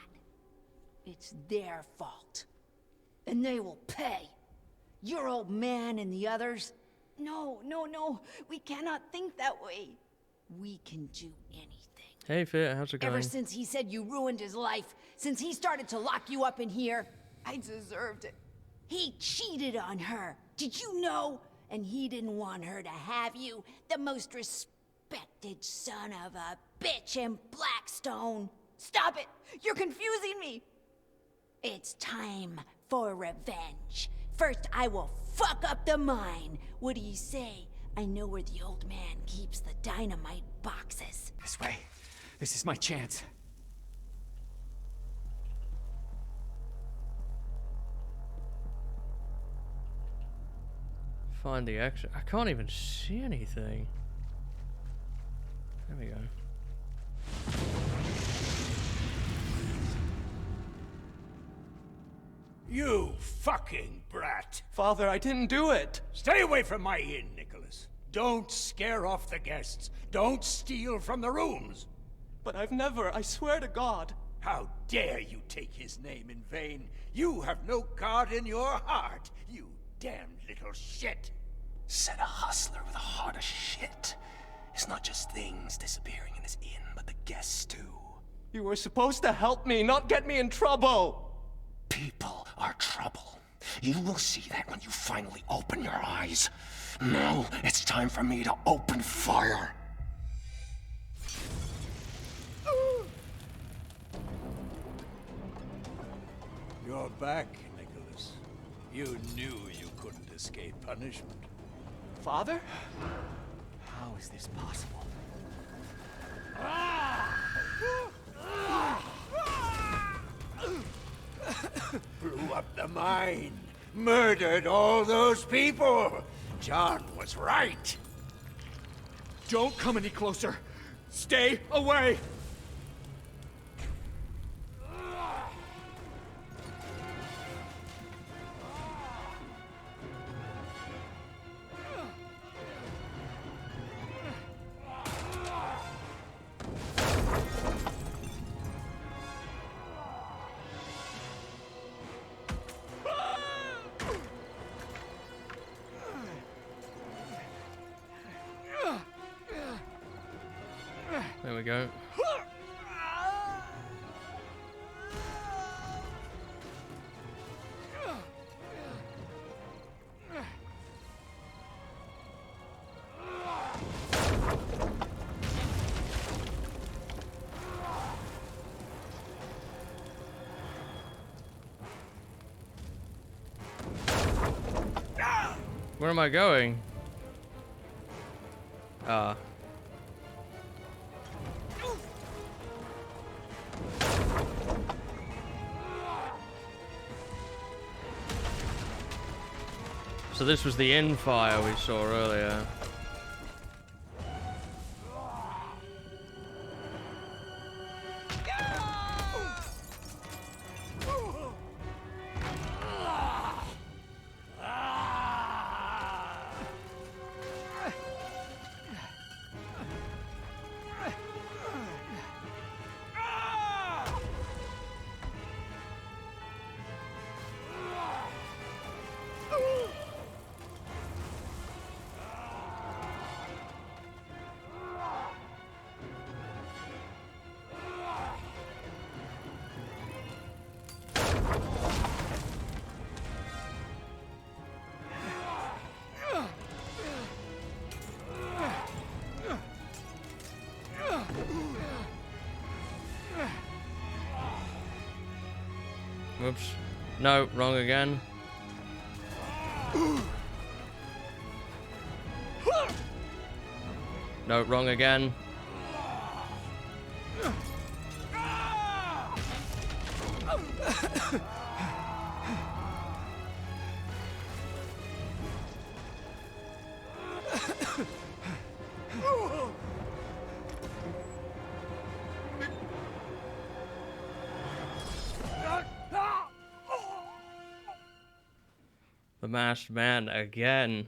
It's their fault. And they will pay. Your old man and the others. No. We cannot think that way. We can do anything. Hey, Fit, how's it going? Ever since he said you ruined his life, since he started to lock you up in here, I deserved it. He cheated on her. Did you know? And he didn't want her to have you, the most respected son of a bitch in Blackstone. Stop it! You're confusing me! It's time for revenge. First, I will fuck up the mine. What do you say? I know where the old man keeps the dynamite boxes. This way. This is my chance. Find the exit. I can't even see anything. There we go. You fucking brat! Father, I didn't do it! Stay away from my inn, Nicholas. Don't scare off the guests. Don't steal from the rooms. But I've never, I swear to God. How dare you take his name in vain? You have no God in your heart, you damned little shit. Said a hustler with a heart of shit. It's not just things disappearing in his inn, but the guests too. You were supposed to help me, not get me in trouble! People are trouble. You will see that when you finally open your eyes. Now it's time for me to open fire. You're back, Nicholas. You knew you couldn't escape punishment. Father? How is this possible? Blew up the mine. murdered all those people. John was right. Don't come any closer. Stay away. There we go. Where am I going? Ah. So this was the end fire we saw earlier. Whoops. No, wrong again. No, wrong again. The Masked Man again.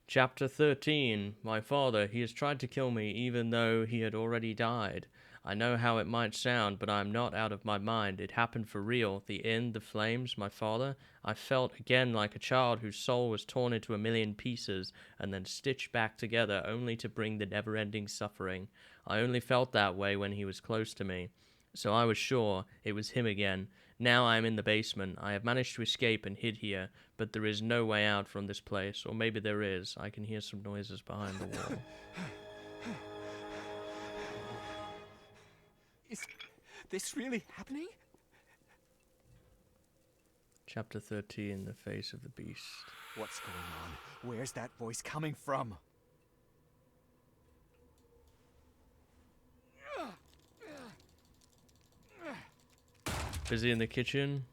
Chapter 13. My father, he has tried to kill me even though he had already died. I know how it might sound, but I am not out of my mind. It happened for real. The end, the flames, my father. I felt again like a child whose soul was torn into a million pieces and then stitched back together only to bring the never-ending suffering. I only felt that way when he was close to me. So I was sure it was him again. Now I am in the basement. I have managed to escape and hid here, but there is no way out from this place. Or maybe there is. I can hear some noises behind the wall. Is this really happening? Chapter 13, The Face of the Beast. What's going on? Where's that voice coming from? Busy in the kitchen?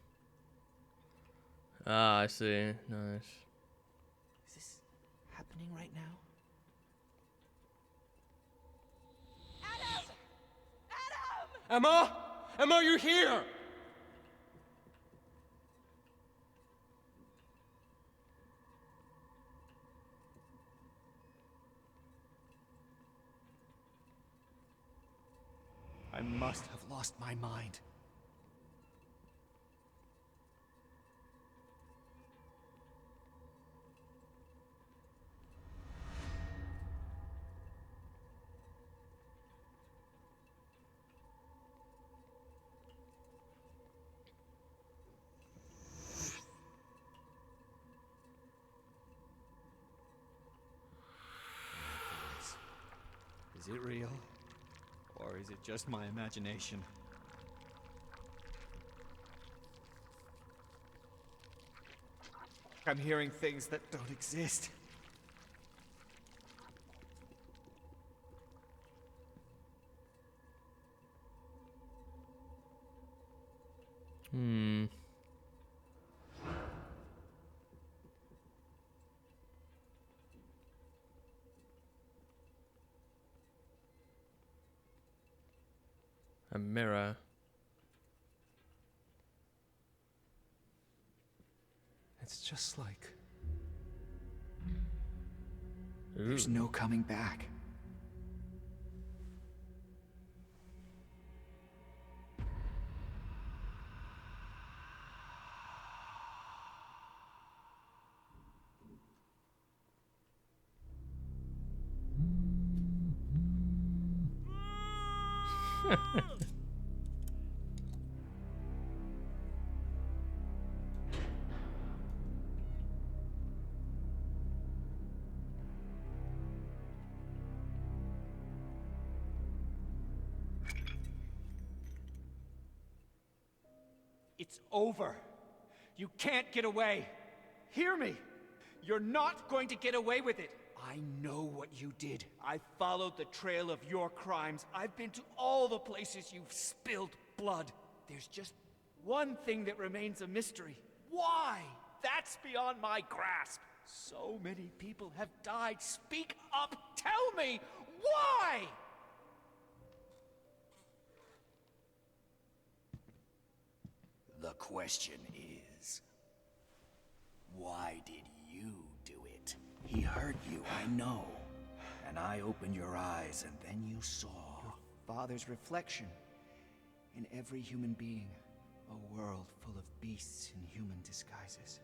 Ah, I see. Nice. Is this happening right now? Emma! Emma, are you here? I must have lost my mind. Is it real? Or is it just my imagination? I'm hearing things that don't exist. A mirror. It's just like... There's no coming back. It's over. You can't get away. Hear me. You're not going to get away with it. I know what you did. I followed the trail of your crimes. I've been to all the places you've spilled blood. There's just one thing that remains a mystery. Why? That's beyond my grasp. So many people have died. Speak up. Tell me. Why? The question is, why did you do it? He hurt you, I know. And I opened your eyes, and then you saw your father's reflection in every human being. A world full of beasts in human disguises.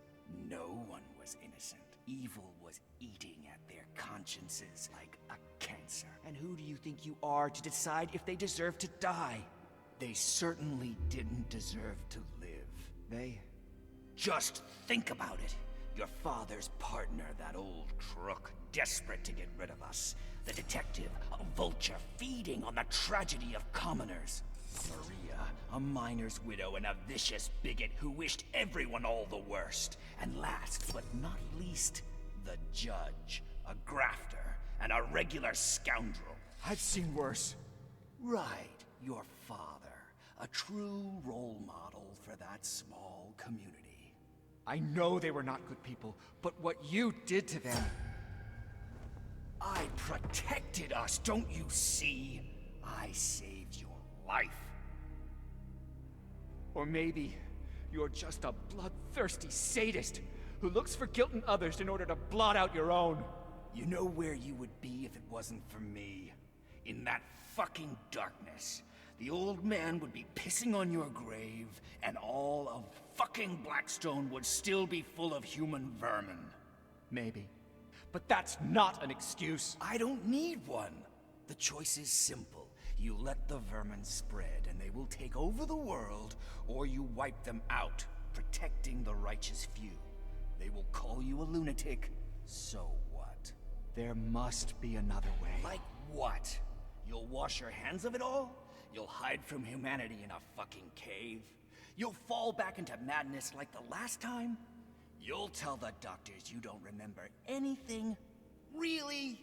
No one was innocent. Evil was eating at their consciences like a cancer. And who do you think you are to decide if they deserve to die? They certainly didn't deserve to live. They... Just think about it. Your father's partner, that old crook, desperate to get rid of us. The detective, a vulture feeding on the tragedy of commoners. Maria, a miner's widow and a vicious bigot who wished everyone all the worst. And last but not least, the judge, a grafter, and a regular scoundrel. I've seen worse. Right, your father. A true role model for that small community. I know they were not good people, but what you did to them... I protected us, don't you see? I saved your life. Or maybe you're just a bloodthirsty sadist who looks for guilt in others in order to blot out your own. You know where you would be if it wasn't for me? In that fucking darkness. The old man would be pissing on your grave, and all of fucking Blackstone would still be full of human vermin. Maybe. But that's not an excuse. I don't need one. The choice is simple. You let the vermin spread, and they will take over the world, or you wipe them out, protecting the righteous few. They will call you a lunatic. So what? There must be another way. Like what? You'll wash your hands of it all? You'll hide from humanity in a fucking cave? You'll fall back into madness like the last time? You'll tell the doctors you don't remember anything? Really?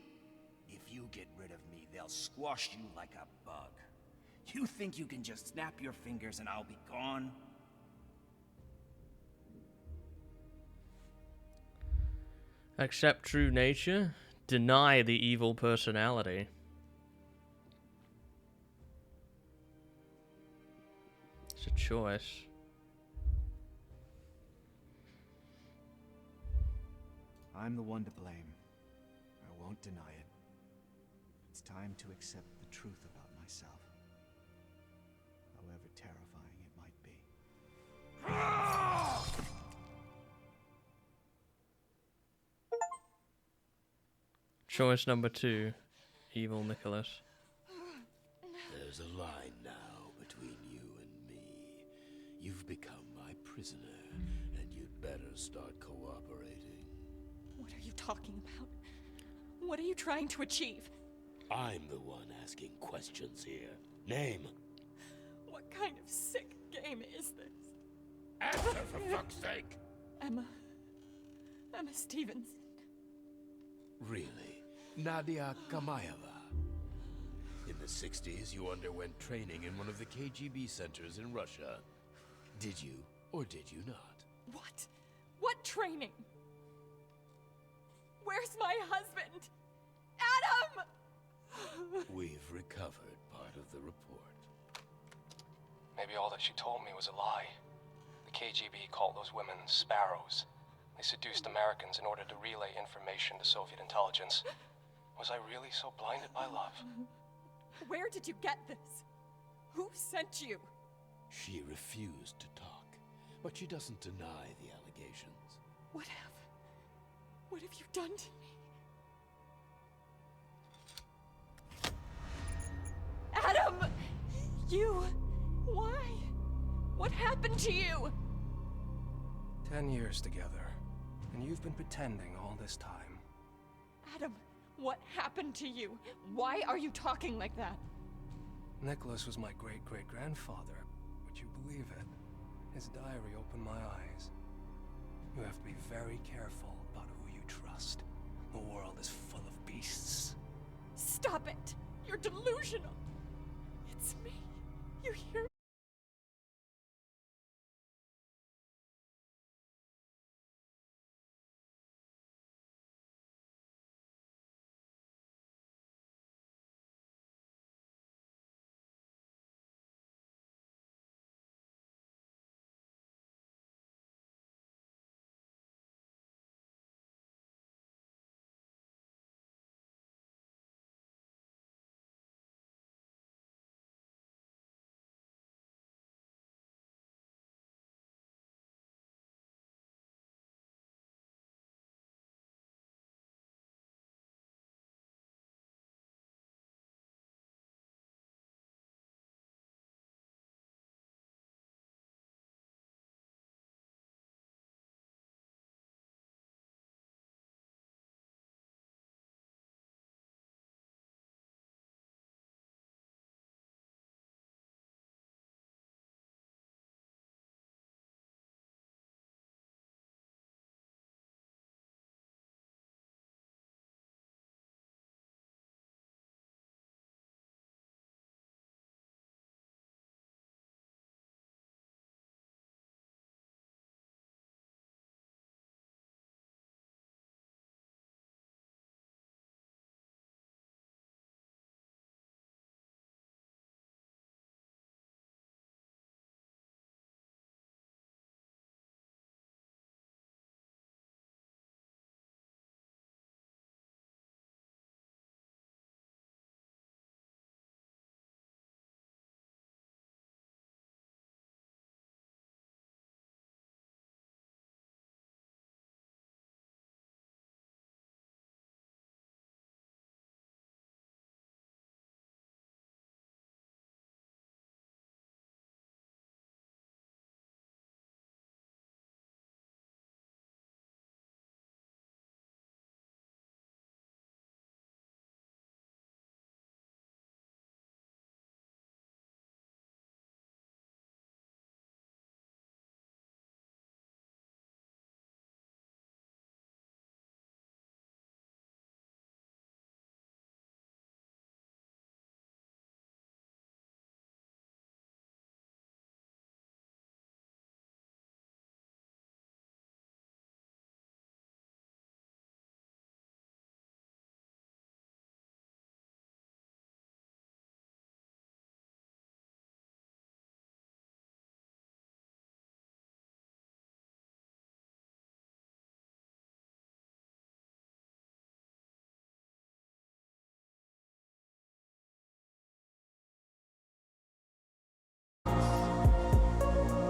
If you get rid of me, they'll squash you like a bug. You think you can just snap your fingers and I'll be gone? Accept true nature, deny the evil personality. It's a choice. I'm the one to blame. I won't deny it. It's time to accept the truth about myself. However terrifying it might be. Choice number 2, evil Nicholas. There's a line now between you and me. You've become my prisoner, and you'd better start cooperating. What are you talking about? What are you trying to achieve? I'm the one asking questions here. Name. What kind of sick game is this? Answer, for fuck's sake! Emma Stevenson. Really? Nadia Kamayeva. In the 60s, you underwent training in one of the KGB centers in Russia. Did you, or did you not? What? What training? Where's my husband? Adam! We've recovered part of the report. Maybe all that she told me was a lie. The KGB called those women sparrows. They seduced Americans in order to relay information to Soviet intelligence. Was I really so blinded by love? Where did you get this? Who sent you? She refused to talk, but she doesn't deny the allegations. What have you done to me? Adam! Why? What happened to you? 10 years together, and you've been pretending all this time. Adam, what happened to you? Why are you talking like that? Nicholas was my great-great-grandfather. Would you believe it? His diary opened my eyes. You have to be very careful about who you trust. The world is full of beasts. Stop it! You're delusional! It's me. You hear me?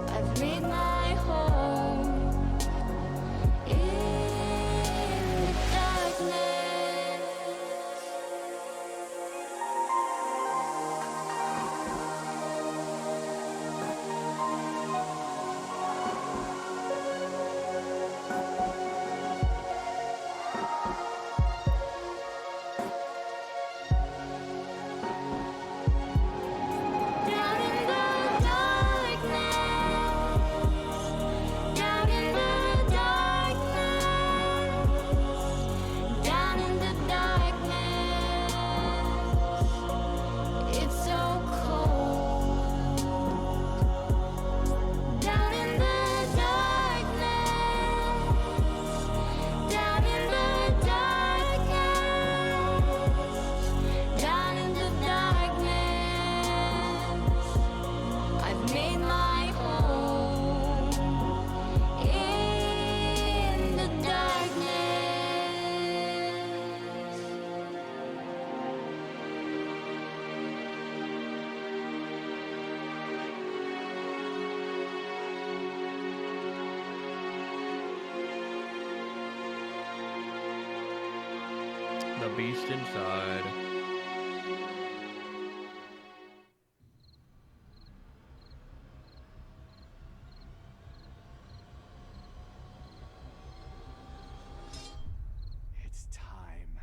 I've made my home in the darkness. Down in the darkness. beast inside. It's time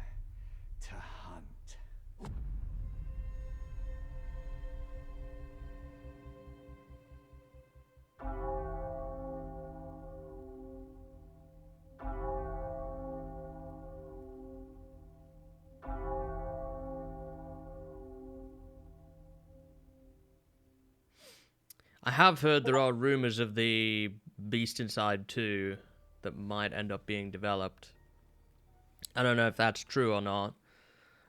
to hunt. I have heard there are rumors of the Beast Inside 2 that might end up being developed. I don't know if that's true or not.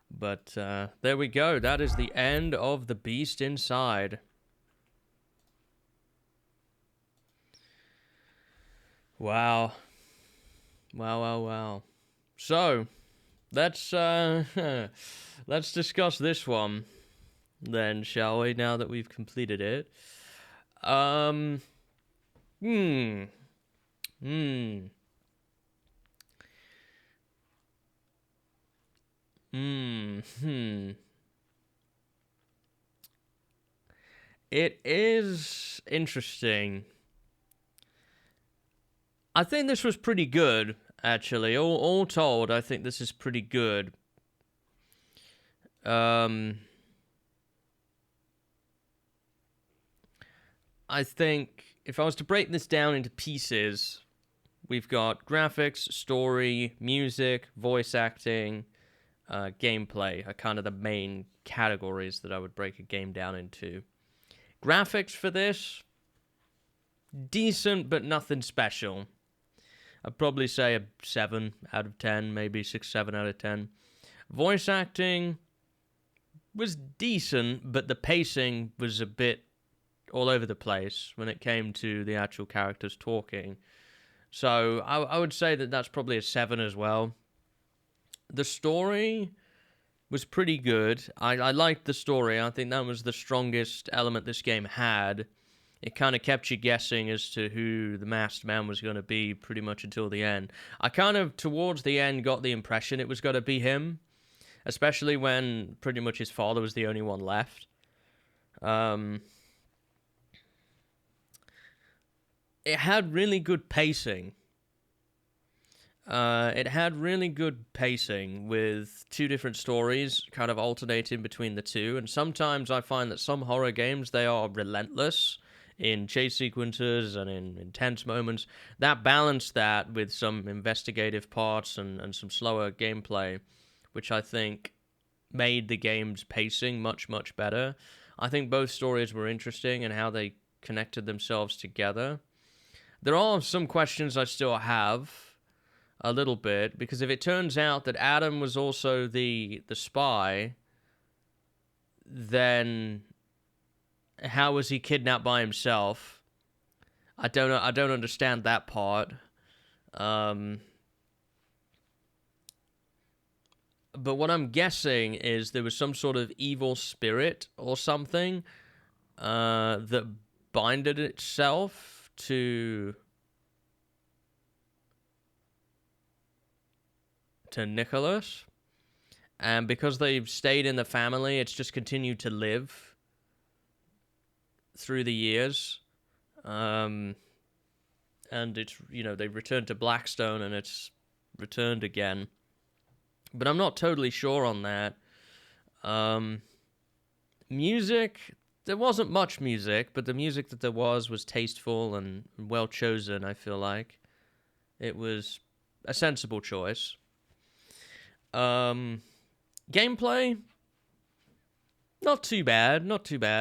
But there we go. That is the end of The Beast Inside. Wow. Wow. So, let's let's discuss this one then, shall we, now that we've completed it. It is interesting. I think this was pretty good, actually. All told, I think this is pretty good. I think if I was to break this down into pieces, we've got graphics, story, music, voice acting, gameplay are kind of the main categories that I would break a game down into. Graphics for this, decent but nothing special. I'd probably say a 7 out of 10, maybe 6, 7 out of 10. Voice acting was decent, but the pacing was a bit all over the place when it came to the actual characters talking. So I would say that that's probably a 7 as well. The story was pretty good. I liked the story. I think that was the strongest element this game had. It kind of kept you guessing as to who the masked man was going to be pretty much until the end. I kind of, towards the end, got the impression it was going to be him, especially when pretty much his father was the only one left. It had really good pacing. With two different stories kind of alternating between the two. And sometimes I find that some horror games, they are relentless in chase sequences and in intense moments. That balanced that with some investigative parts and some slower gameplay, which I think made the game's pacing much, much better. I think both stories were interesting and how they connected themselves together. There are some questions I still have, a little bit, because if it turns out that Adam was also the spy, then how was he kidnapped by himself? I don't understand that part. But what I'm guessing is there was some sort of evil spirit or something that binded itself to Nicholas, and because they've stayed in the family, it's just continued to live through the years. And it's, they've returned to Blackstone and it's returned again. But I'm not totally sure on that. Music, there wasn't much music, but the music that there was tasteful and well chosen, I feel like. It was a sensible choice. Gameplay, not too bad.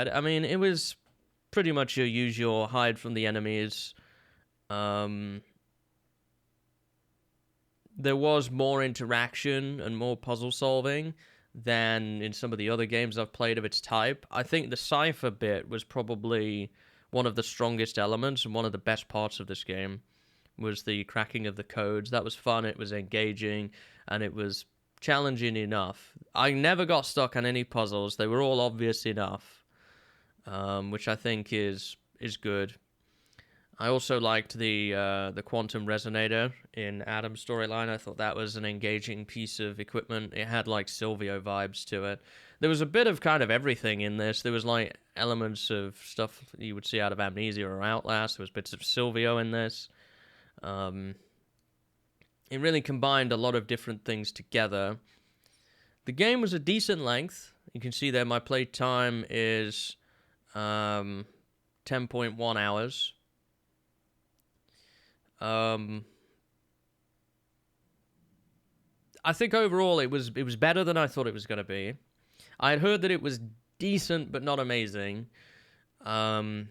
I mean, it was pretty much your usual hide from the enemies. There was more interaction and more puzzle solving than in some of the other games I've played of its type. I think the cipher bit was probably one of the strongest elements and one of the best parts of this game, was the cracking of the codes. That was fun, it was engaging, and it was challenging enough. I never got stuck on any puzzles. They were all obvious enough, which I think is good. I also liked the quantum resonator in Adam's storyline. I thought that was an engaging piece of equipment. It had like Silvio vibes to it. There was a bit of kind of everything in this. There was like elements of stuff you would see out of Amnesia or Outlast. There was bits of Silvio in this. It really combined a lot of different things together. The game was a decent length. You can see there my play time is 10.1 hours. I think overall it was better than I thought it was going to be. I had heard that it was decent but not amazing. And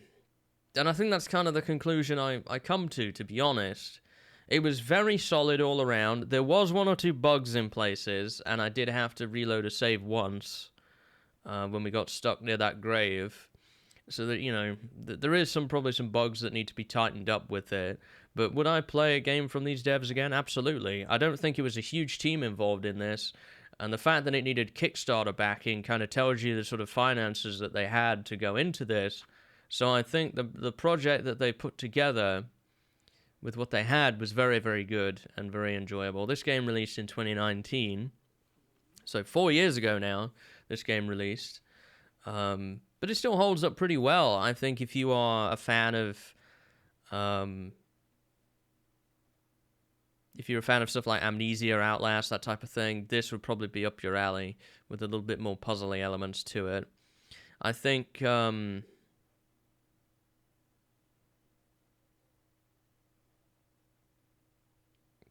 I think that's kind of the conclusion I come to be honest. It was very solid all around. There was one or two bugs in places, and I did have to reload a save once when we got stuck near that grave. So that, you know, there is probably some bugs that need to be tightened up with it. But would I play a game from these devs again? Absolutely. I don't think it was a huge team involved in this. And the fact that it needed Kickstarter backing kind of tells you the sort of finances that they had to go into this. So I think the project that they put together with what they had was very, very good and very enjoyable. This game released in 2019. So 4 years ago now, this game released. But it still holds up pretty well. I think if you are a fan of... if you're a fan of stuff like Amnesia or Outlast, that type of thing, this would probably be up your alley with a little bit more puzzly elements to it. I think...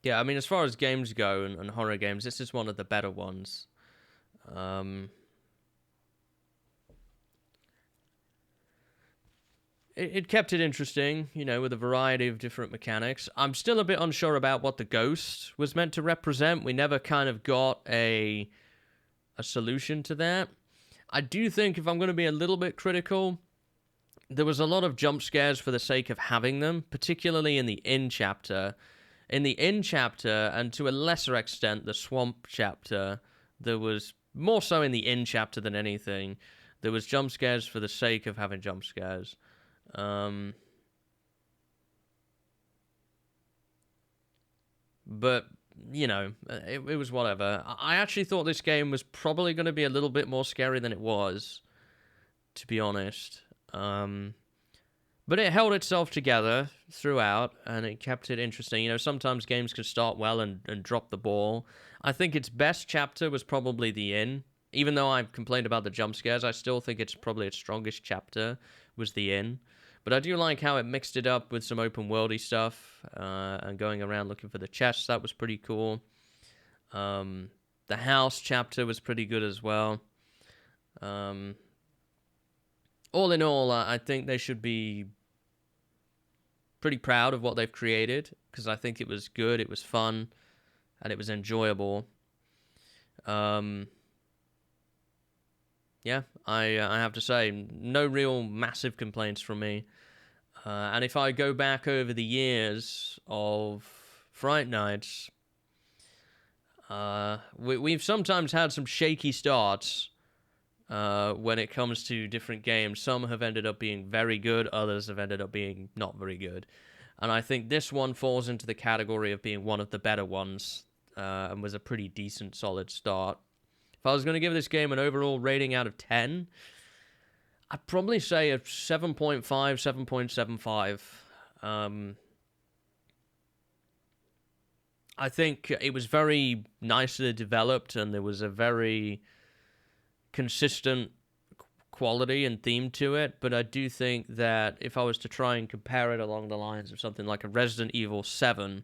yeah, I mean, as far as games go and horror games, this is one of the better ones. It kept it interesting, you know, with a variety of different mechanics. I'm still a bit unsure about what the ghost was meant to represent. We never kind of got a solution to that. I do think, if I'm going to be a little bit critical, there was a lot of jump scares for the sake of having them, particularly in the Inn chapter. In the Inn chapter, and to a lesser extent, the Swamp chapter, there was, more so in the Inn chapter than anything, there was jump scares for the sake of having jump scares. But, you know, it was whatever. I actually thought this game was probably going to be a little bit more scary than it was, to be honest. But it held itself together throughout, and it kept it interesting. You know, sometimes games can start well and drop the ball. I think its best chapter was probably the Inn. Even though I complained about the jump scares, I still think it's probably its strongest chapter was the Inn. But I do like how it mixed it up with some open-worldy stuff, and going around looking for the chests. That was pretty cool. The house chapter was pretty good as well. All in all, I think they should be pretty proud of what they've created, because I think it was good, it was fun, and it was enjoyable. Yeah, I have to say, no real massive complaints from me. And if I go back over the years of Fright Nights, we've sometimes had some shaky starts when it comes to different games. Some have ended up being very good, others have ended up being not very good. And I think this one falls into the category of being one of the better ones, and was a pretty decent, solid start. If I was going to give this game an overall rating out of 10, I'd probably say a 7.5, 7.75. I think it was very nicely developed, and there was a very consistent quality and theme to it, but I do think that if I was to try and compare it along the lines of something like a Resident Evil 7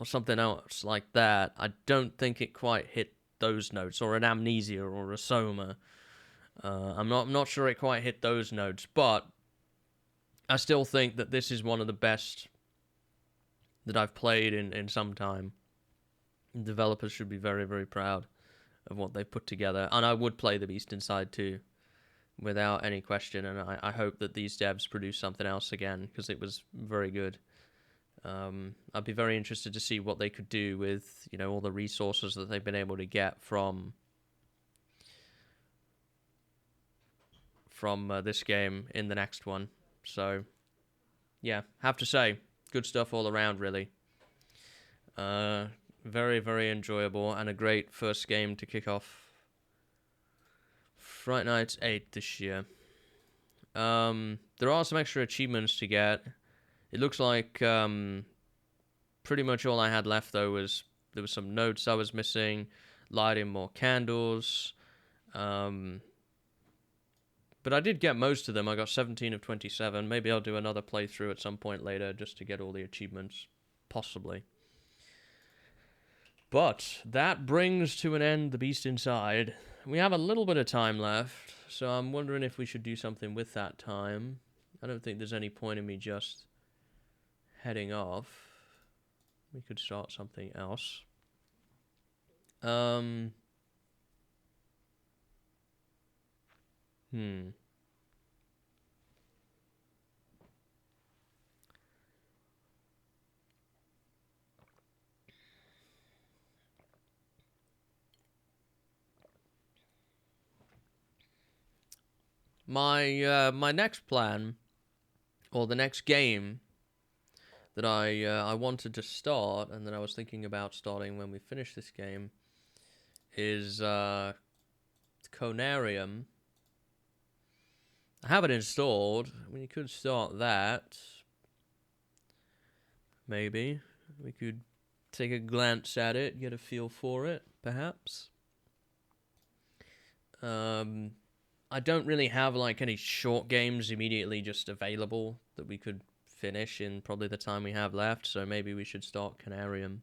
or something else like that, I don't think it quite hit those notes, or an Amnesia or a Soma. I'm not sure it quite hit those notes, but I still think that this is one of the best that I've played in some time. Developers should be very, very proud of what they've put together, and I would play The Beast Inside too, without any question, and I hope that these devs produce something else again, because it was very good. I'd be very interested to see what they could do with, you know, all the resources that they've been able to get from this game in the next one. So, yeah, have to say, good stuff all around, really. Very, very enjoyable, and a great first game to kick off Fright Night 8 this year. There are some extra achievements to get. It looks like pretty much all I had left, though, was there was some notes I was missing, lighting more candles. But I did get most of them. I got 17 of 27. Maybe I'll do another playthrough at some point later just to get all the achievements, possibly. But that brings to an end The Beast Inside. We have a little bit of time left, so I'm wondering if we should do something with that time. I don't think there's any point in me just heading off. We could start something else. My next plan, or the next game that I wanted to start, and that I was thinking about starting when we finish this game, is Conarium. I have it installed. I mean, you could start that. Maybe we could take a glance at it, get a feel for it, perhaps. I don't really have like any short games immediately just available that we could finish in probably the time we have left, so maybe we should start Conarium.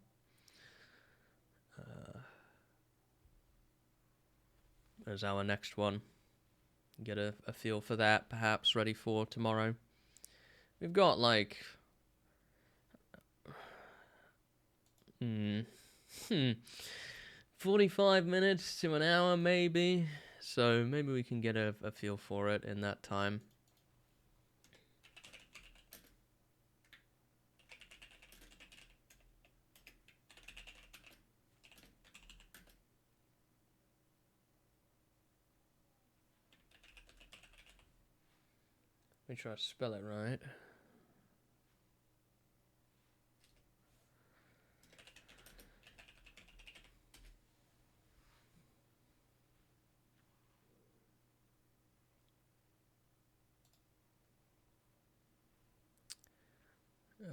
As our next one. Get a feel for that, perhaps ready for tomorrow. We've got like 45 minutes to an hour maybe, so maybe we can get a feel for it in that time. Let me try to spell it right.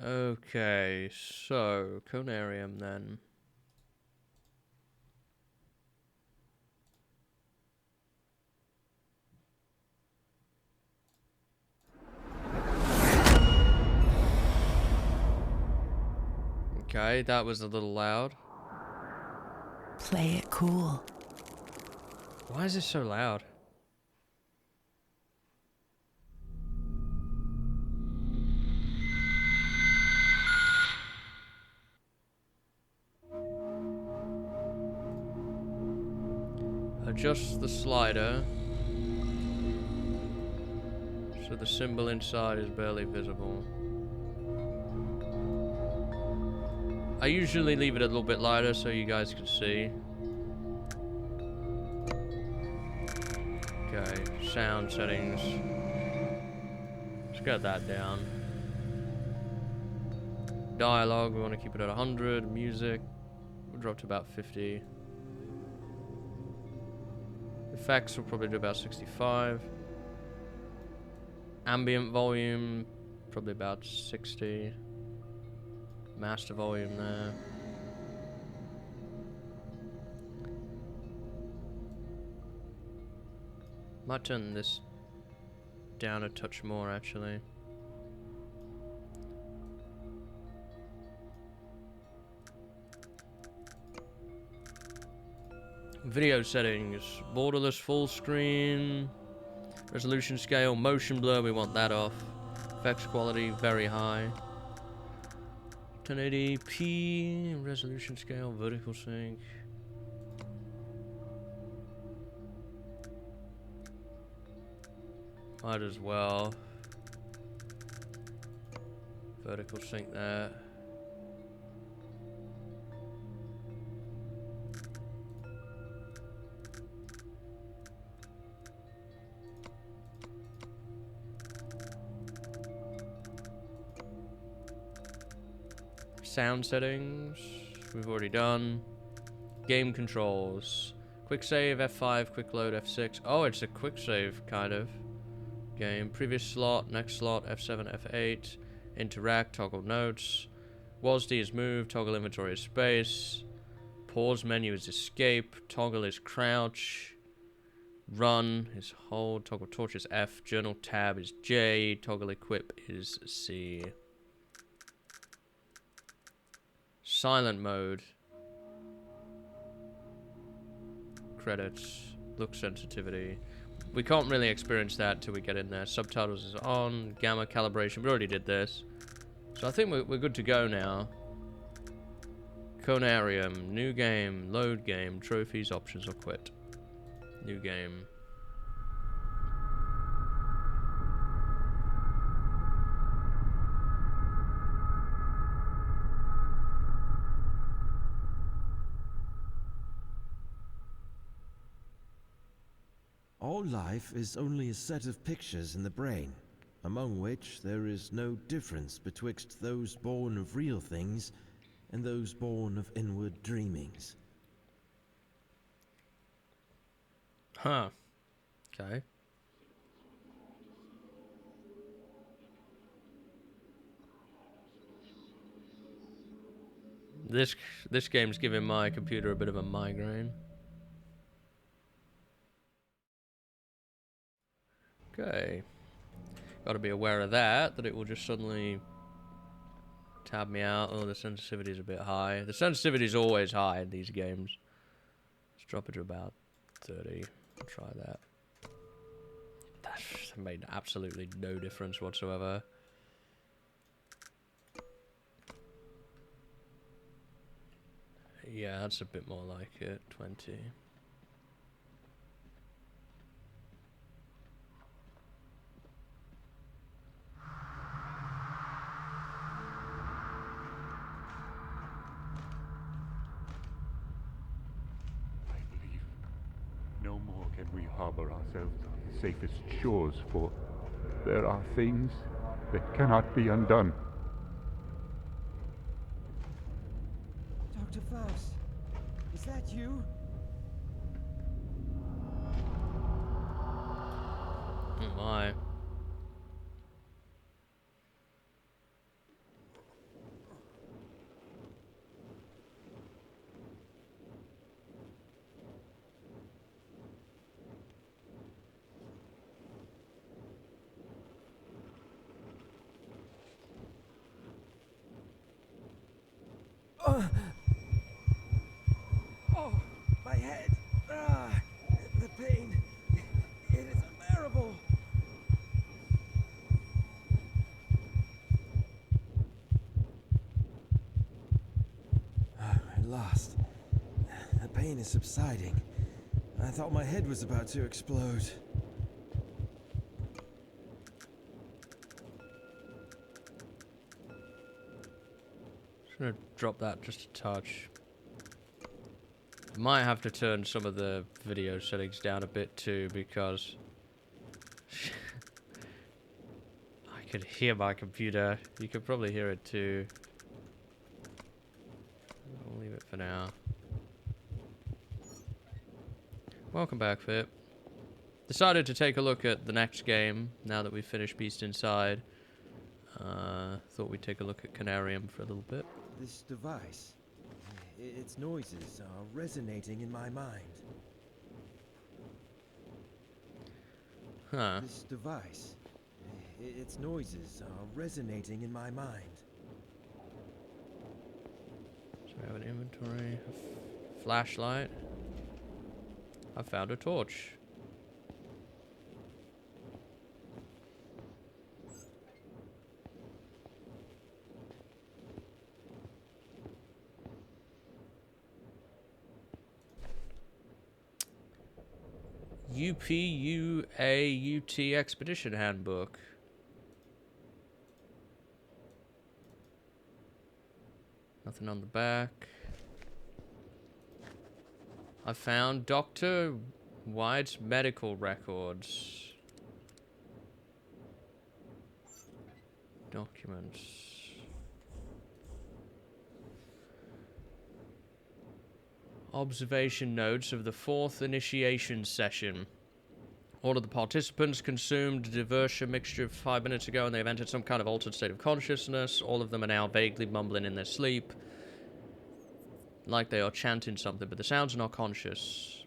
Okay, so Conarium then. Okay, that was a little loud. Play it cool. Why is this so loud? Adjust the slider so the symbol inside is barely visible. I usually leave it a little bit lighter so you guys can see. Okay, sound settings. Let's get that down. Dialogue, we want to keep it at 100. Music, we'll drop to about 50. Effects, we'll probably do about 65. Ambient volume, probably about 60. Master volume there. Might turn this down a touch more actually. Video settings, borderless full screen, resolution scale, motion blur, we want that off. Effects quality, very high. 1080p, resolution scale, vertical sync. Might as well. Vertical sync there. Sound settings, we've already done. Game controls. Quick save, F5, quick load, F6. Oh, it's a quick save, kind of. Game. Previous slot, next slot, F7, F8. Interact, toggle notes. WASD is move, toggle inventory is space. Pause menu is escape, toggle is crouch. Run is hold, toggle torch is F, journal tab is J, toggle equip is C. Silent mode. Credits. Look sensitivity. We can't really experience that till we get in there. Subtitles is on. Gamma calibration. We already did this. So I think we're good to go now. Conarium. New game. Load game. Trophies, options, or quit. New game. All life is only a set of pictures in the brain, among which there is no difference betwixt those born of real things and those born of inward dreamings. Huh. Okay. This game's giving my computer a bit of a migraine. Okay. Gotta be aware of that it will just suddenly tab me out. Oh, the sensitivity's a bit high. The sensitivity's always high in these games. Let's drop it to about 30. I'll try that. That made absolutely no difference whatsoever. Yeah, that's a bit more like it. 20. No more can we harbor ourselves on the safest shores, for there are things that cannot be undone. Dr. Faust, is that you? Oh my. Oh, my head. The pain. It is unbearable. At last. The pain is subsiding. I thought my head was about to explode. Just gonna drop that just a touch. Might have to turn some of the video settings down a bit too, because I could hear my computer. You could probably hear it too. I'll leave it for now. Welcome back, Pip. Decided to take a look at the next game now that we've finished Beast Inside. Thought we'd take a look at Conarium for a little bit. This device, its noises are resonating in my mind. Huh. This device, its noises are resonating in my mind. So we have an inventory, a flashlight. I found a torch. UPUAUT Expedition Handbook. Nothing on the back. I found Dr. White's medical records. Documents. Observation notes of the 4th initiation session. All of the participants consumed a diversion mixture 5 minutes ago and they've entered some kind of altered state of consciousness. All of them are now vaguely mumbling in their sleep, like they are chanting something, but the sounds are not conscious.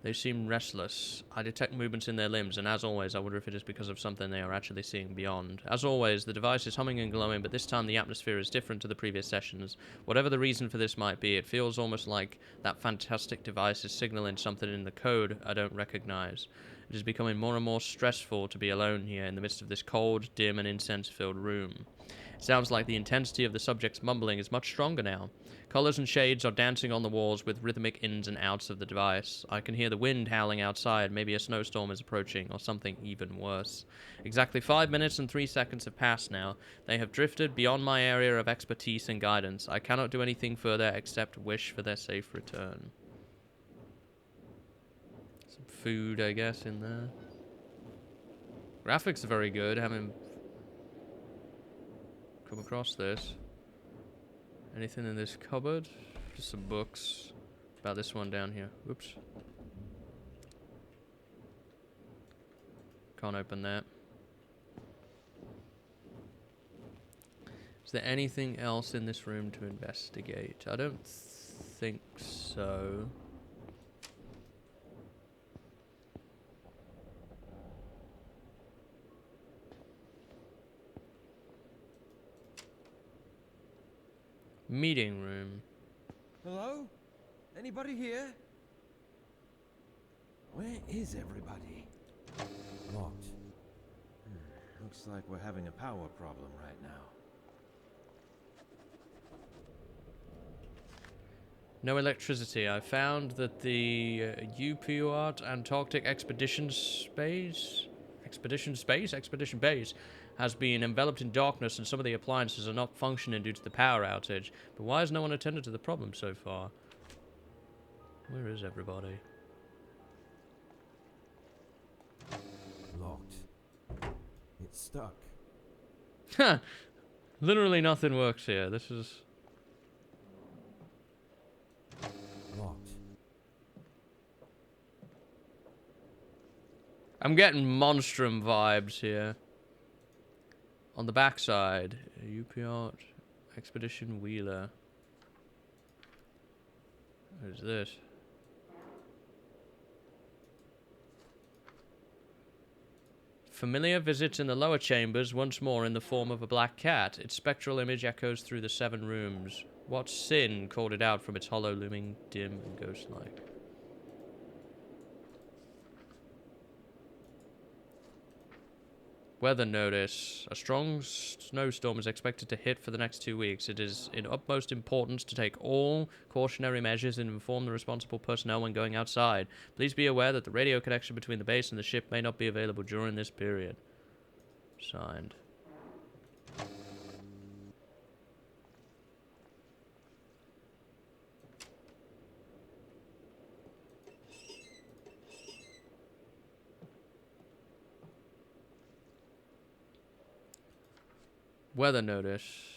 They seem restless. I detect movements in their limbs, and as always, I wonder if it is because of something they are actually seeing beyond. As always, the device is humming and glowing, but this time the atmosphere is different to the previous sessions. Whatever the reason for this might be, it feels almost like that fantastic device is signaling something in the code I don't recognize. It is becoming more and more stressful to be alone here in the midst of this cold, dim, and incense-filled room. It sounds like the intensity of the subject's mumbling is much stronger now. Colors and shades are dancing on the walls with rhythmic ins and outs of the device. I can hear the wind howling outside. Maybe a snowstorm is approaching, or something even worse. Exactly 5 minutes and 3 seconds have passed now. They have drifted beyond my area of expertise and guidance. I cannot do anything further except wish for their safe return. Some food, I guess, in there. Graphics are very good. Haven't come across this. Anything in this cupboard? Just some books. About this one down here. Oops. Can't open that. Is there anything else in this room to investigate? I don't think so. Meeting room. Hello? Anybody here? Where is everybody? Locked. Looks like we're having a power problem right now. No electricity. I found that the Upuat Antarctic Expedition Base has been enveloped in darkness and some of the appliances are not functioning due to the power outage. But why has no one attended to the problem so far? Where is everybody? Locked. It's stuck. Ha! Literally nothing works here. This is... Locked. I'm getting Monstrum vibes here. On the backside, Upiot Expedition Wheeler. What is this? Familiar visits in the lower chambers, once more in the form of a black cat. Its spectral image echoes through the 7 rooms. What sin called it out from its hollow, looming, dim, and ghost-like? Weather notice. A strong snowstorm is expected to hit for the next 2 weeks. It is in utmost importance to take all cautionary measures and inform the responsible personnel when going outside. Please be aware that the radio connection between the base and the ship may not be available during this period. Signed. Weather notice.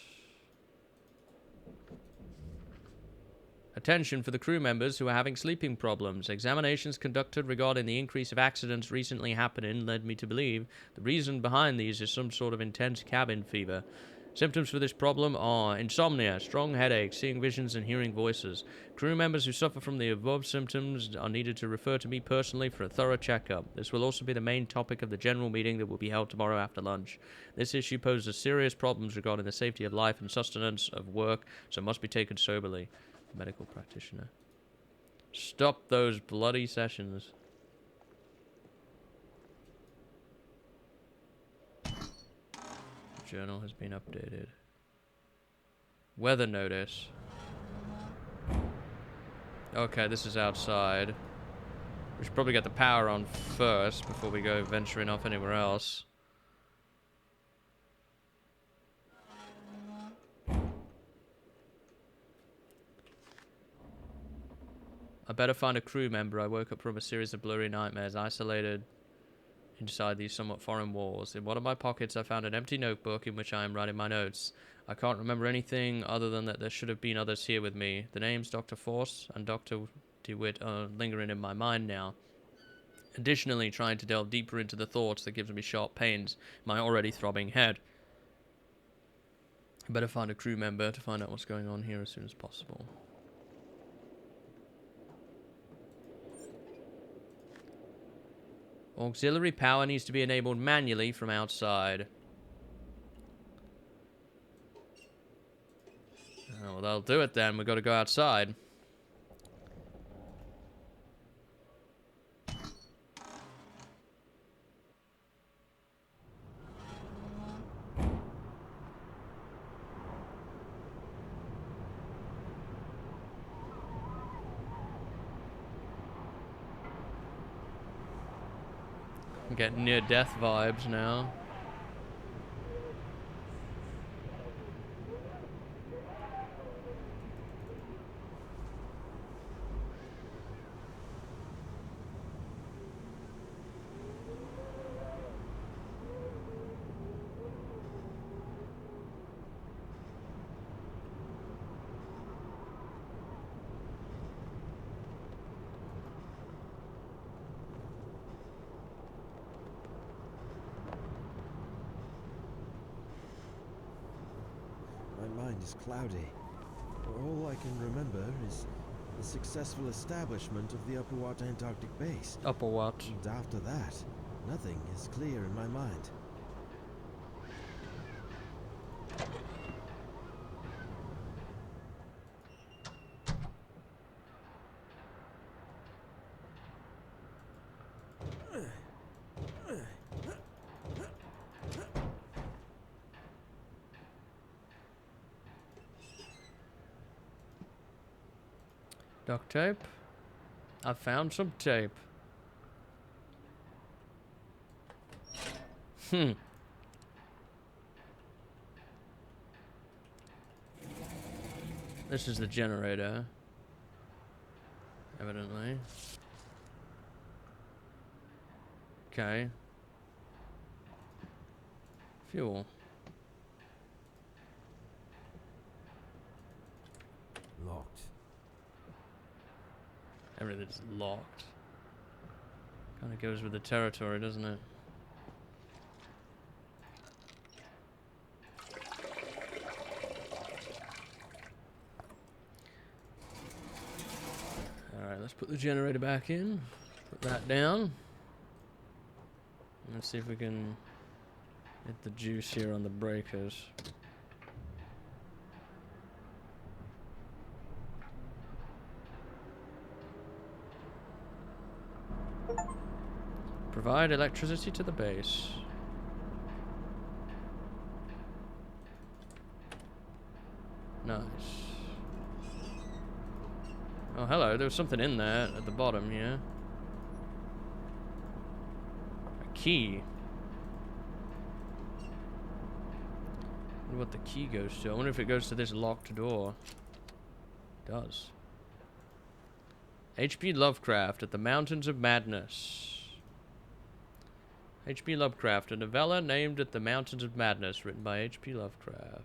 Attention for the crew members who are having sleeping problems. Examinations conducted regarding the increase of accidents recently happening led me to believe the reason behind these is some sort of intense cabin fever. Symptoms for this problem are insomnia, strong headaches, seeing visions, and hearing voices. Crew members who suffer from the above symptoms are needed to refer to me personally for a thorough checkup. This will also be the main topic of the general meeting that will be held tomorrow after lunch. This issue poses serious problems regarding the safety of life and sustenance of work, so must be taken soberly. Medical practitioner. Stop those bloody sessions. Journal has been updated. Weather notice. Okay, this is outside. We should probably get the power on first before we go venturing off anywhere else. I better find a crew member. I woke up from a series of blurry nightmares, isolated inside these somewhat foreign walls. In one of my pockets, I found an empty notebook in which I am writing my notes. I can't remember anything other than that there should have been others here with me. The names Dr. Force and Dr. DeWitt are lingering in my mind now. Additionally, trying to delve deeper into the thoughts that gives me sharp pains in my already throbbing head. I better find a crew member to find out what's going on here as soon as possible. Auxiliary power needs to be enabled manually from outside. Oh, well, that'll do it then. We've got to go outside. I'm getting near-death vibes now. My mind is cloudy. All I can remember is the successful establishment of the Upper Watt Antarctic Base. Upper Watt. And after that, nothing is clear in my mind. Duct tape. I found some tape. This is the generator. Evidently. Okay. Fuel. Locked. Everything's locked. Kind of goes with the territory, doesn't it? Alright, let's put the generator back in. Put that down. Let's see if we can hit the juice here on the breakers. Provide electricity to the base. Nice. Oh, hello. There was something in there at the bottom here. A key. I wonder what the key goes to. I wonder if it goes to this locked door. It does. H.P. Lovecraft at the Mountains of Madness. H.P. Lovecraft, a novella named At the Mountains of Madness, written by H.P. Lovecraft.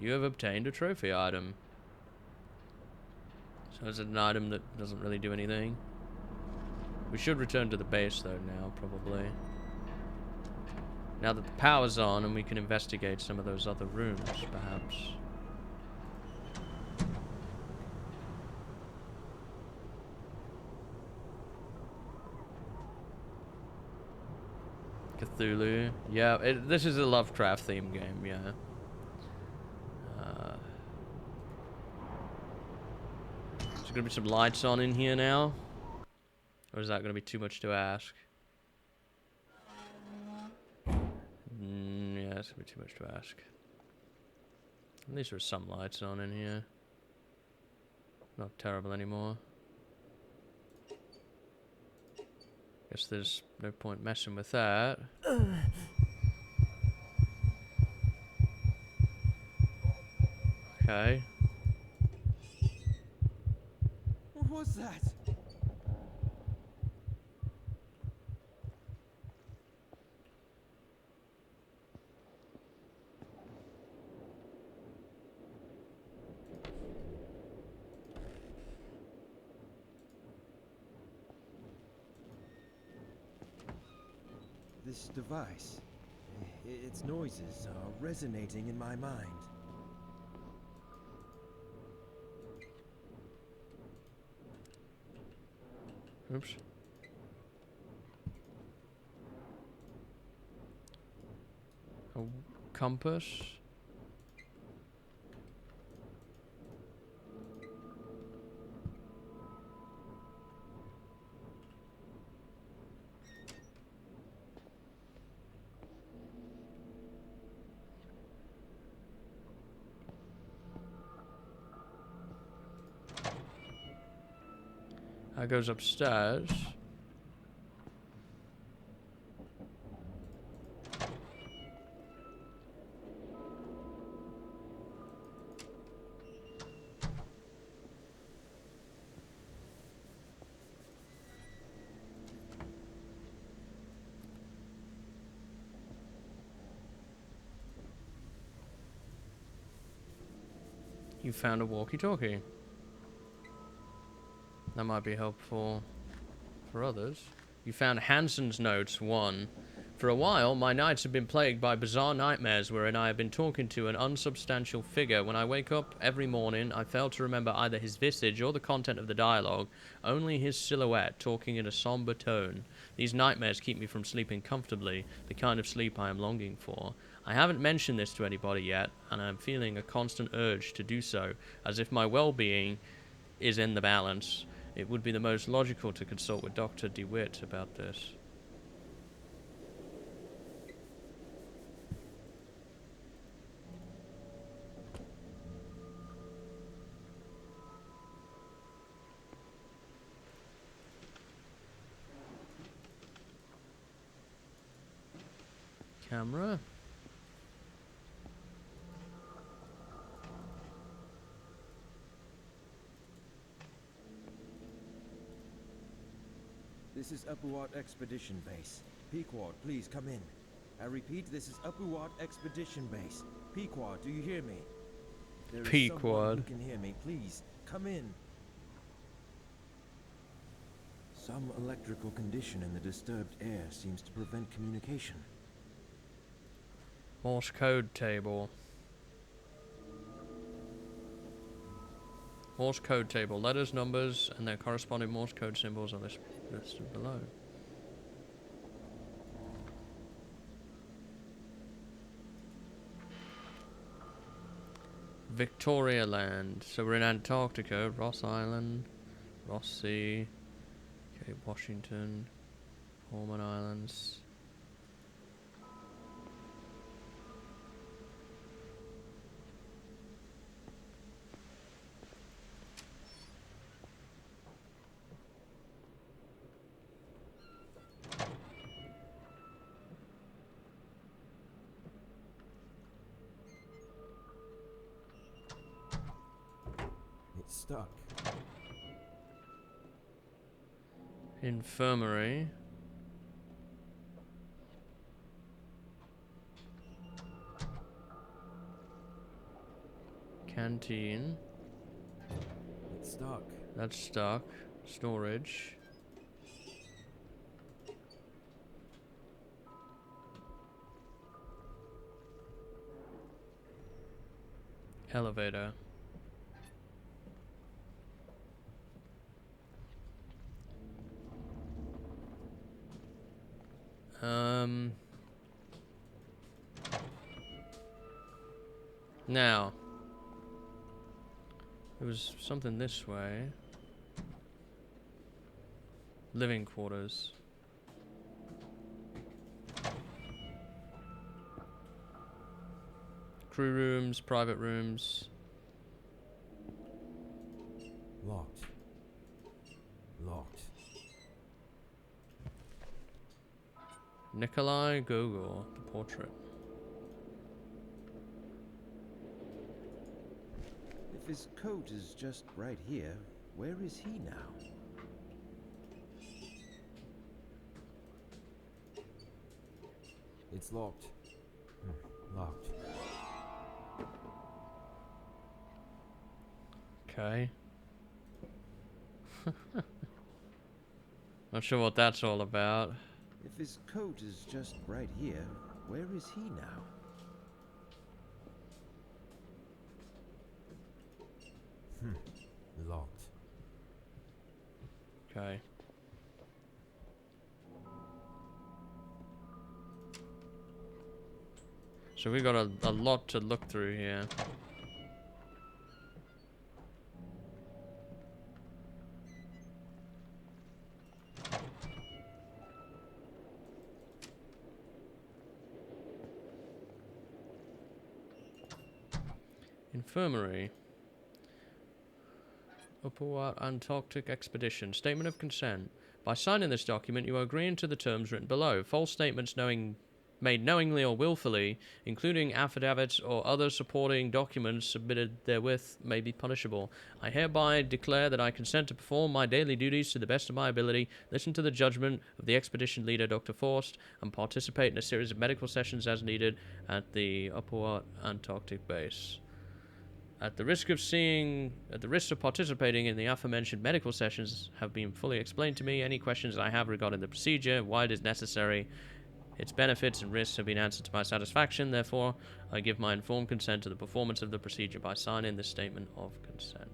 You have obtained a trophy item. So is it an item that doesn't really do anything? We should return to the base though now, probably. Now that the power's on and we can investigate some of those other rooms, perhaps. Cthulhu. Yeah, this is a Lovecraft themed game, yeah. There's gonna be some lights on in here now? Or is that gonna be too much to ask? Yeah, it's gonna be too much to ask. At least there's some lights on in here. Not terrible anymore. Guess there's no point messing with that. Okay. What was that? this device. Its noises are resonating in my mind. Oops. A compass. That goes upstairs. You found a walkie-talkie. That might be helpful for others. You found Hansen's notes 1. For a while, my nights have been plagued by bizarre nightmares wherein I have been talking to an unsubstantial figure. When I wake up every morning, I fail to remember either his visage or the content of the dialogue, only his silhouette talking in a somber tone. These nightmares keep me from sleeping comfortably, the kind of sleep I am longing for. I haven't mentioned this to anybody yet, and I'm feeling a constant urge to do so, as if my well-being is in the balance. It would be the most logical to consult with Dr. DeWitt about this. Camera. This is Upuat Expedition Base. Pequod, please come in. I repeat, this is Upuat Expedition Base. Pequod, do you hear me? There is someone Pequod. who can hear me. Please, come in. Some electrical condition in the disturbed air seems to prevent communication. Morse code table. Morse code table. Letters, numbers, and their corresponding Morse code symbols are listed below. Victoria Land. So we're in Antarctica, Ross Island, Ross Sea, Cape Washington, Horman Islands. It's stuck. Infirmary. Canteen. It's stuck. That's stuck. Storage. Elevator. Now, there was something this way. Living quarters. Crew rooms, private rooms. Locked. Locked. Nikolai Gogol, the portrait. If his coat is just right here, where is he now? It's locked. Locked. Okay. Not sure what that's all about. If If his coat is just right here, where is he now? Locked. Okay. So we got a lot to look through here. Infirmary. Upward Antarctic Expedition. Statement of consent. By signing this document, you are agreeing to the terms written below. False statements made knowingly or willfully, including affidavits or other supporting documents submitted therewith, may be punishable. I hereby declare that I consent to perform my daily duties to the best of my ability, listen to the judgment of the expedition leader, Dr. Forst, and participate in a series of medical sessions as needed at the Upward Antarctic base. At the risk of participating in the aforementioned medical sessions have been fully explained to me. Any questions I have regarding the procedure, why it is necessary, its benefits and risks have been answered to my satisfaction. Therefore, I give my informed consent to the performance of the procedure by signing this statement of consent.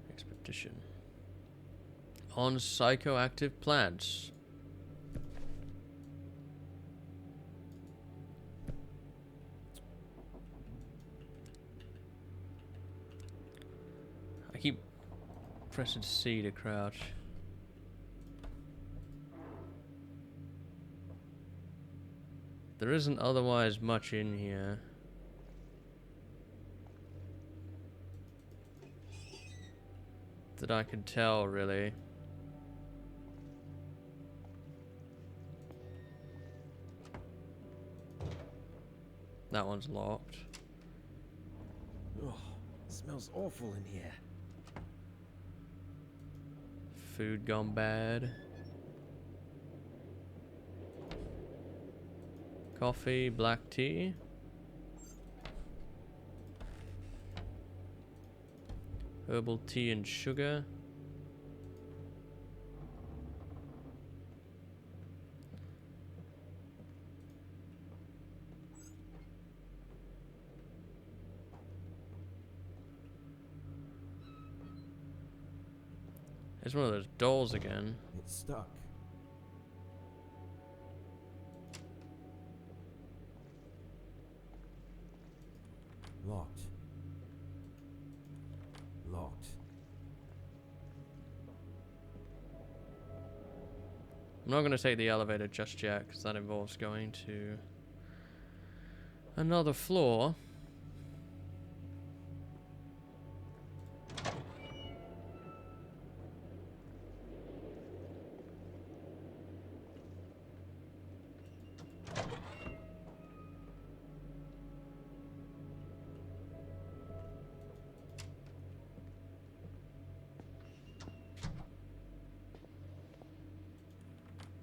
Expedition. On psychoactive plants. I keep pressing C to crouch. There isn't otherwise much in here. That I can tell, really. That one's locked. Oh, it smells awful in here. Food gone bad. Coffee, black tea. Herbal tea and sugar. It's one of those dolls again. It's stuck. Locked. Locked. I'm not going to take the elevator just yet, because that involves going to another floor.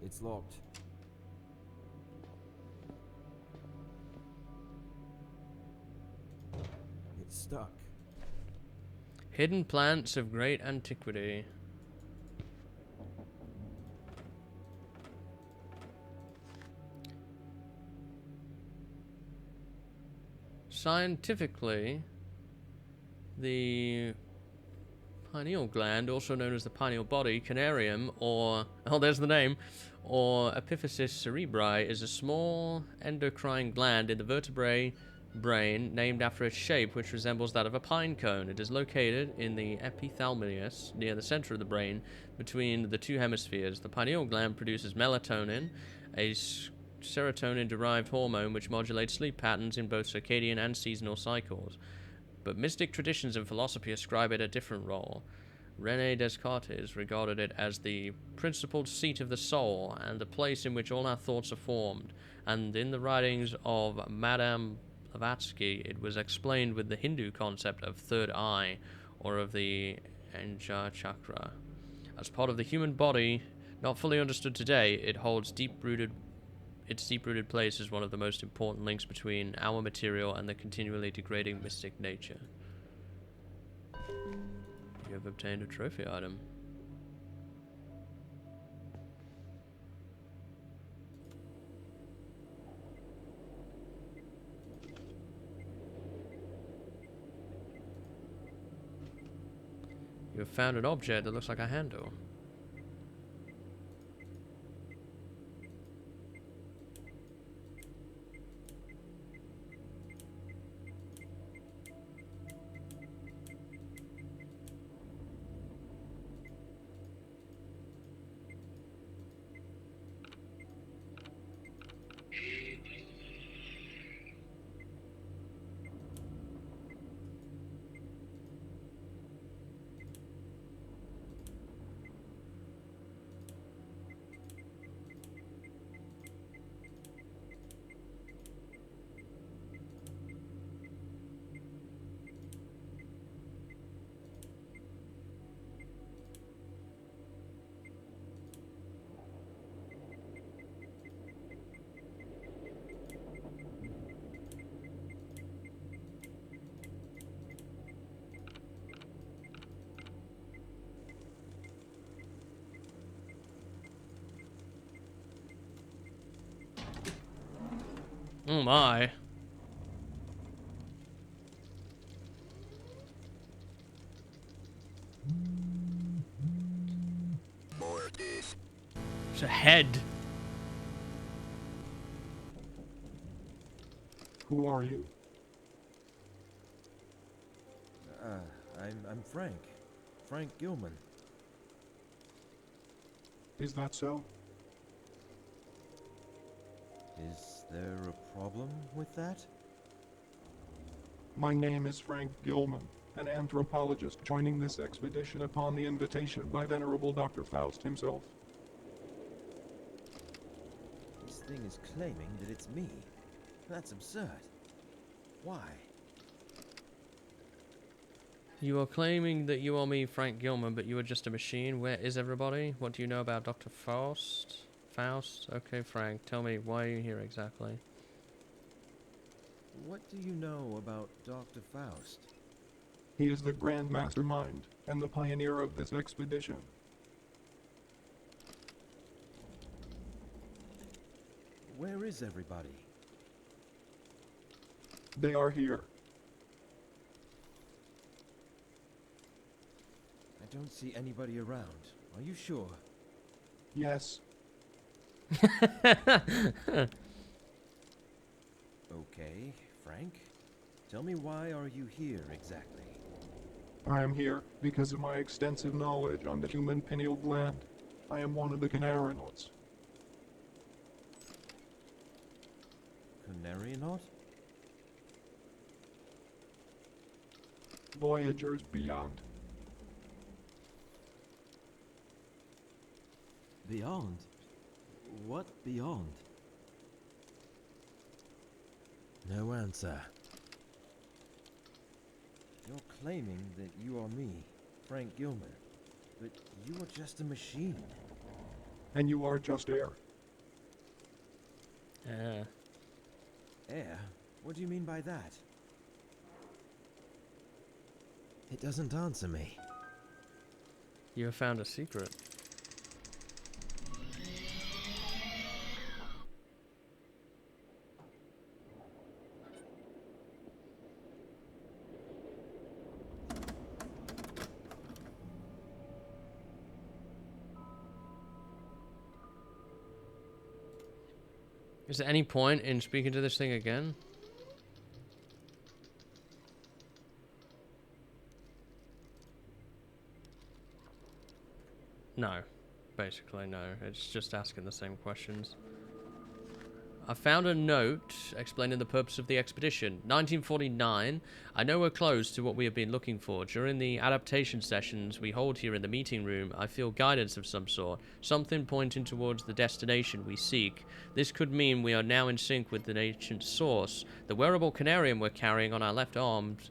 It's locked. It's stuck. Hidden plants of great antiquity. Scientifically, the pineal gland, also known as the pineal body, Conarium, or, oh, there's the name, or epiphysis cerebri, is a small endocrine gland in the vertebrate brain named after its shape, which resembles that of a pine cone. It is located in the epithalamius, near the center of the brain, between the two hemispheres. The pineal gland produces melatonin, a serotonin-derived hormone which modulates sleep patterns in both circadian and seasonal cycles. But mystic traditions and philosophy ascribe it a different role. René Descartes regarded it as the principal seat of the soul and the place in which all our thoughts are formed, and in the writings of Madame Blavatsky it was explained with the Hindu concept of third eye, or of the Anjana chakra. As part of the human body, not fully understood today, it holds deep-rooted its deep-rooted place is one of the most important links between our material and the continually degrading mystic nature. You have obtained a trophy item. You have found an object that looks like a handle. Oh my. It's a head. Who are you? I'm Frank. Frank Gilman. Is that so? Is there a problem with that? My name is Frank Gilman, an anthropologist joining this expedition upon the invitation by Venerable Dr. Faust himself. This thing is claiming that it's me. That's absurd. Why? You are claiming that you are me, Frank Gilman, but you are just a machine. Where is everybody? What do you know about Dr. Faust? Faust? Okay, Frank, tell me, why are you here exactly? What do you know about Dr. Faust? He is the Grand Mastermind and the pioneer of this expedition. Where is everybody? They are here. I don't see anybody around. Are you sure? Yes. Okay, Frank. Tell me, why are you here exactly? I am here because of my extensive knowledge on the human pineal gland. I am one of the Conarians. Conarium? Voyagers beyond. Beyond? What beyond? No answer. You're claiming that you are me, Frank Gilman, but you are just a machine. And you are just air. Air? What do you mean by that? It doesn't answer me. You have found a secret. Is there any point in speaking to this thing again? No. Basically, no. It's just asking the same questions. I found a note explaining the purpose of the expedition. 1949. I know we're close to what we have been looking for. During the adaptation sessions we hold here in the meeting room, I feel guidance of some sort. Something pointing towards the destination we seek. This could mean we are now in sync with the ancient source. The wearable Conarium we're carrying on our left arms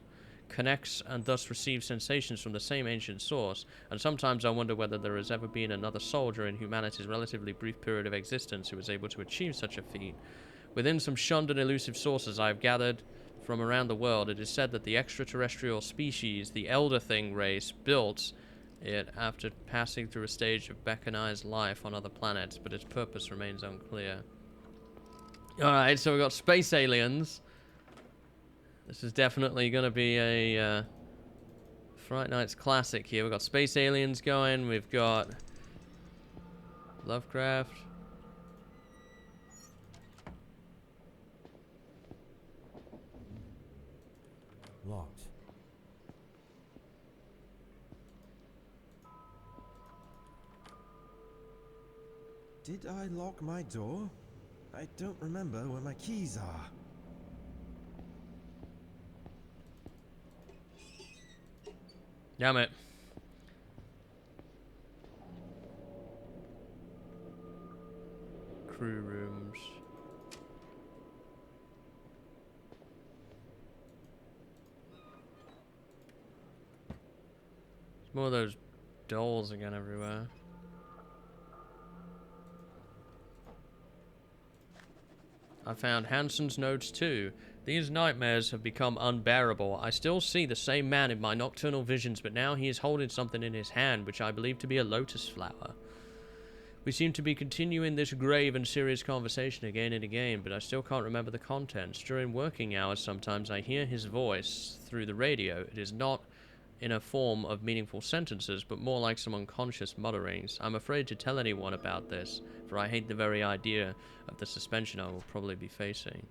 connects and thus receives sensations from the same ancient source, and sometimes I wonder whether there has ever been another soldier in humanity's relatively brief period of existence who was able to achieve such a feat. Within some shunned and elusive sources I have gathered from around the world, it is said that the extraterrestrial species, the Elder Thing race, built it after passing through a stage of mechanized life on other planets, but its purpose remains unclear. Alright, so we've got space aliens. This is definitely going to be a Fright Nights classic here. We've got space aliens going, we've got Lovecraft. Locked. Did I lock my door? I don't remember where my keys are. Damn it. Crew rooms. There's more of those dolls again everywhere. I found Hansen's notes too. These nightmares have become unbearable. I still see the same man in my nocturnal visions, but now he is holding something in his hand, which I believe to be a lotus flower. We seem to be continuing this grave and serious conversation again and again, but I still can't remember the contents. During working hours, sometimes I hear his voice through the radio. It is not in a form of meaningful sentences, but more like some unconscious mutterings. I'm afraid to tell anyone about this, for I hate the very idea of the suspension I will probably be facing.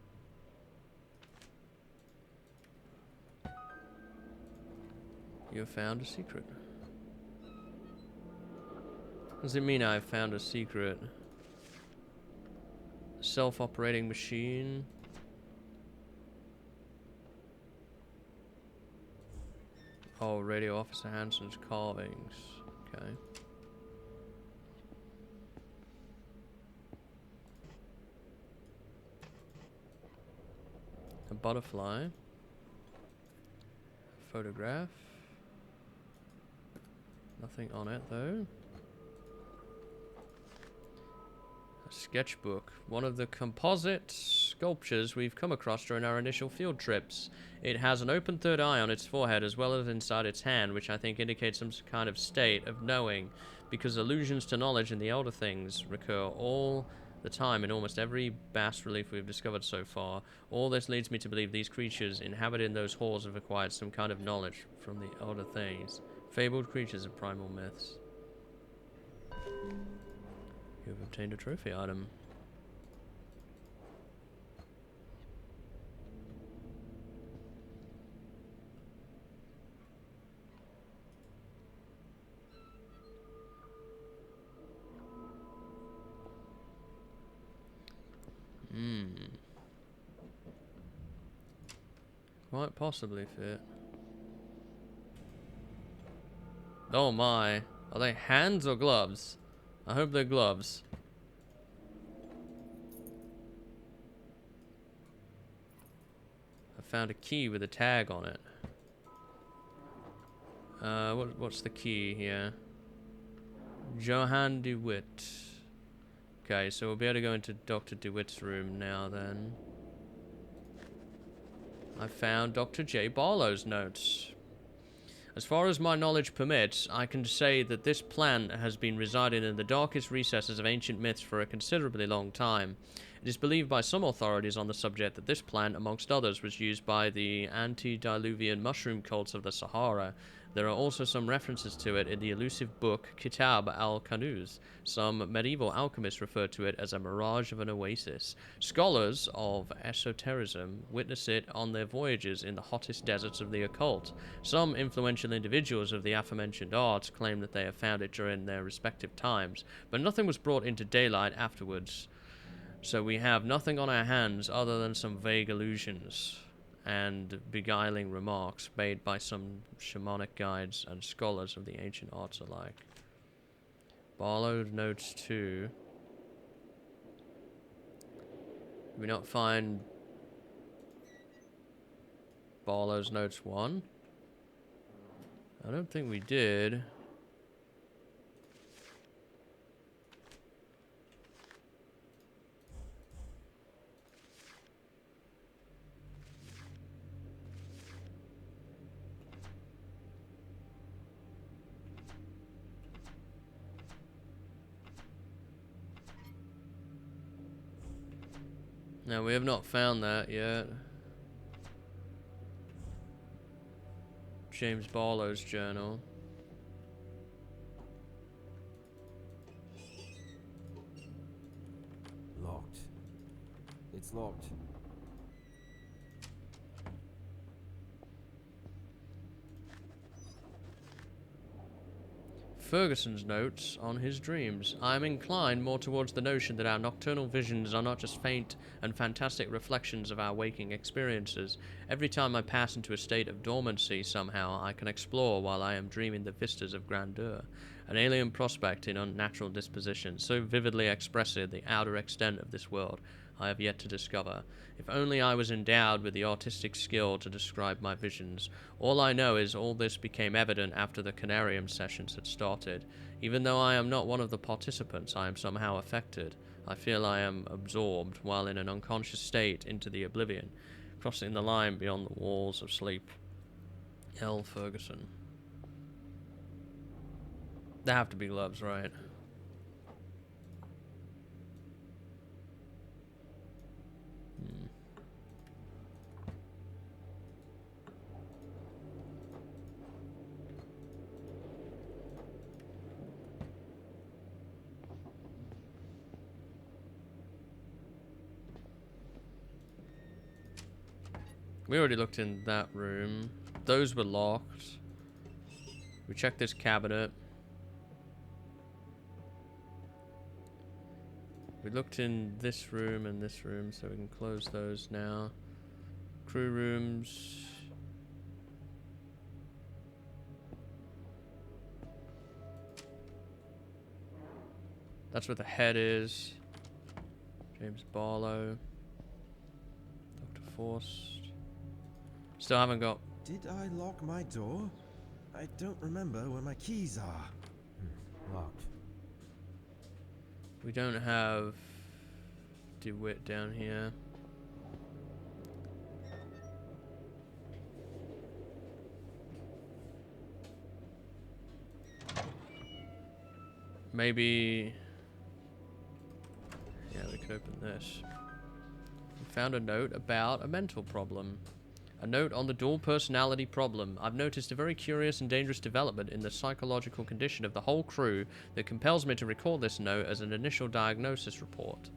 You have found a secret. Does it mean I've found a secret? Self-operating machine. Oh, Radio Officer Hansen's carvings. Okay. A butterfly. Photograph. Nothing on it though. A sketchbook. One of the composite sculptures we've come across during our initial field trips. It has an open third eye on its forehead as well as inside its hand, which I think indicates some kind of state of knowing, because allusions to knowledge in the Elder Things recur all the time in almost every bas relief we've discovered so far. All this leads me to believe these creatures inhabiting those halls have acquired some kind of knowledge from the Elder Things. Fabled creatures of primal myths. You have obtained a trophy item. Might possibly fit. Oh my. Are they hands or gloves? I hope they're gloves. I found a key with a tag on it. What's the key here? Johann DeWitt. Okay, so we'll be able to go into Dr. DeWitt's room now then. I found Dr. J. Barlow's notes. As far as my knowledge permits, I can say that this plant has been residing in the darkest recesses of ancient myths for a considerably long time. It is believed by some authorities on the subject that this plant, amongst others, was used by the antediluvian mushroom cults of the Sahara. There are also some references to it in the elusive book Kitab al-Kanuz. Some medieval alchemists refer to it as a mirage of an oasis. Scholars of esotericism witness it on their voyages in the hottest deserts of the occult. Some influential individuals of the aforementioned arts claim that they have found it during their respective times, but nothing was brought into daylight afterwards. So we have nothing on our hands other than some vague illusions and beguiling remarks made by some shamanic guides and scholars of the ancient arts alike. Barlow notes 2. Did we not find Barlow's notes 1? I don't think we did. No, we have not found that yet. James Barlow's journal. Locked. It's locked. Ferguson's notes on his dreams. I am inclined more towards the notion that our nocturnal visions are not just faint and fantastic reflections of our waking experiences. Every time I pass into a state of dormancy somehow, I can explore while I am dreaming the vistas of grandeur. An alien prospect in unnatural disposition, so vividly expressive the outer extent of this world, I have yet to discover. If only I was endowed with the artistic skill to describe my visions. All I know is all this became evident after the Conarium sessions had started. Even though I am not one of the participants, I am somehow affected. I feel I am absorbed, while in an unconscious state, into the oblivion, crossing the line beyond the walls of sleep. L. Ferguson. There have to be gloves, right? We already looked in that room. Those were locked. We checked this cabinet. We looked in this room and this room, so we can close those now. Crew rooms. That's where the head is. James Barlow. Dr. Forst. Still haven't got... Did I lock my door? I don't remember where my keys are. Locked. We don't have DeWitt down here. Maybe... Yeah, we could open this. We found a note about a mental problem. A note on the dual personality problem. I've noticed a very curious and dangerous development in the psychological condition of the whole crew that compels me to record this note as an initial diagnosis report.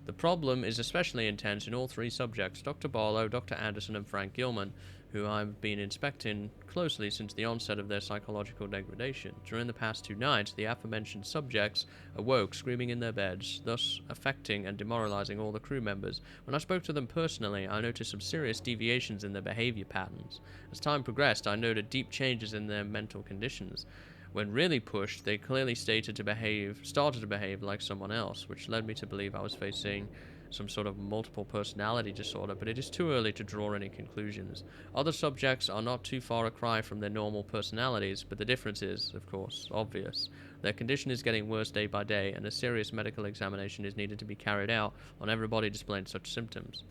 The problem is especially intense in all three subjects, Dr. Barlow, Dr. Anderson, and Frank Gilman, who I've been inspecting closely since the onset of their psychological degradation. During the past 2 nights, the aforementioned subjects awoke screaming in their beds, thus affecting and demoralizing all the crew members. When I spoke to them personally, I noticed some serious deviations in their behavior patterns. As time progressed, I noted deep changes in their mental conditions. When really pushed, they clearly started to behave like someone else, which led me to believe I was facing some sort of multiple personality disorder, but it is too early to draw any conclusions. Other subjects are not too far a cry from their normal personalities, but the difference is, of course, obvious. Their condition is getting worse day by day, and a serious medical examination is needed to be carried out on everybody displaying such symptoms.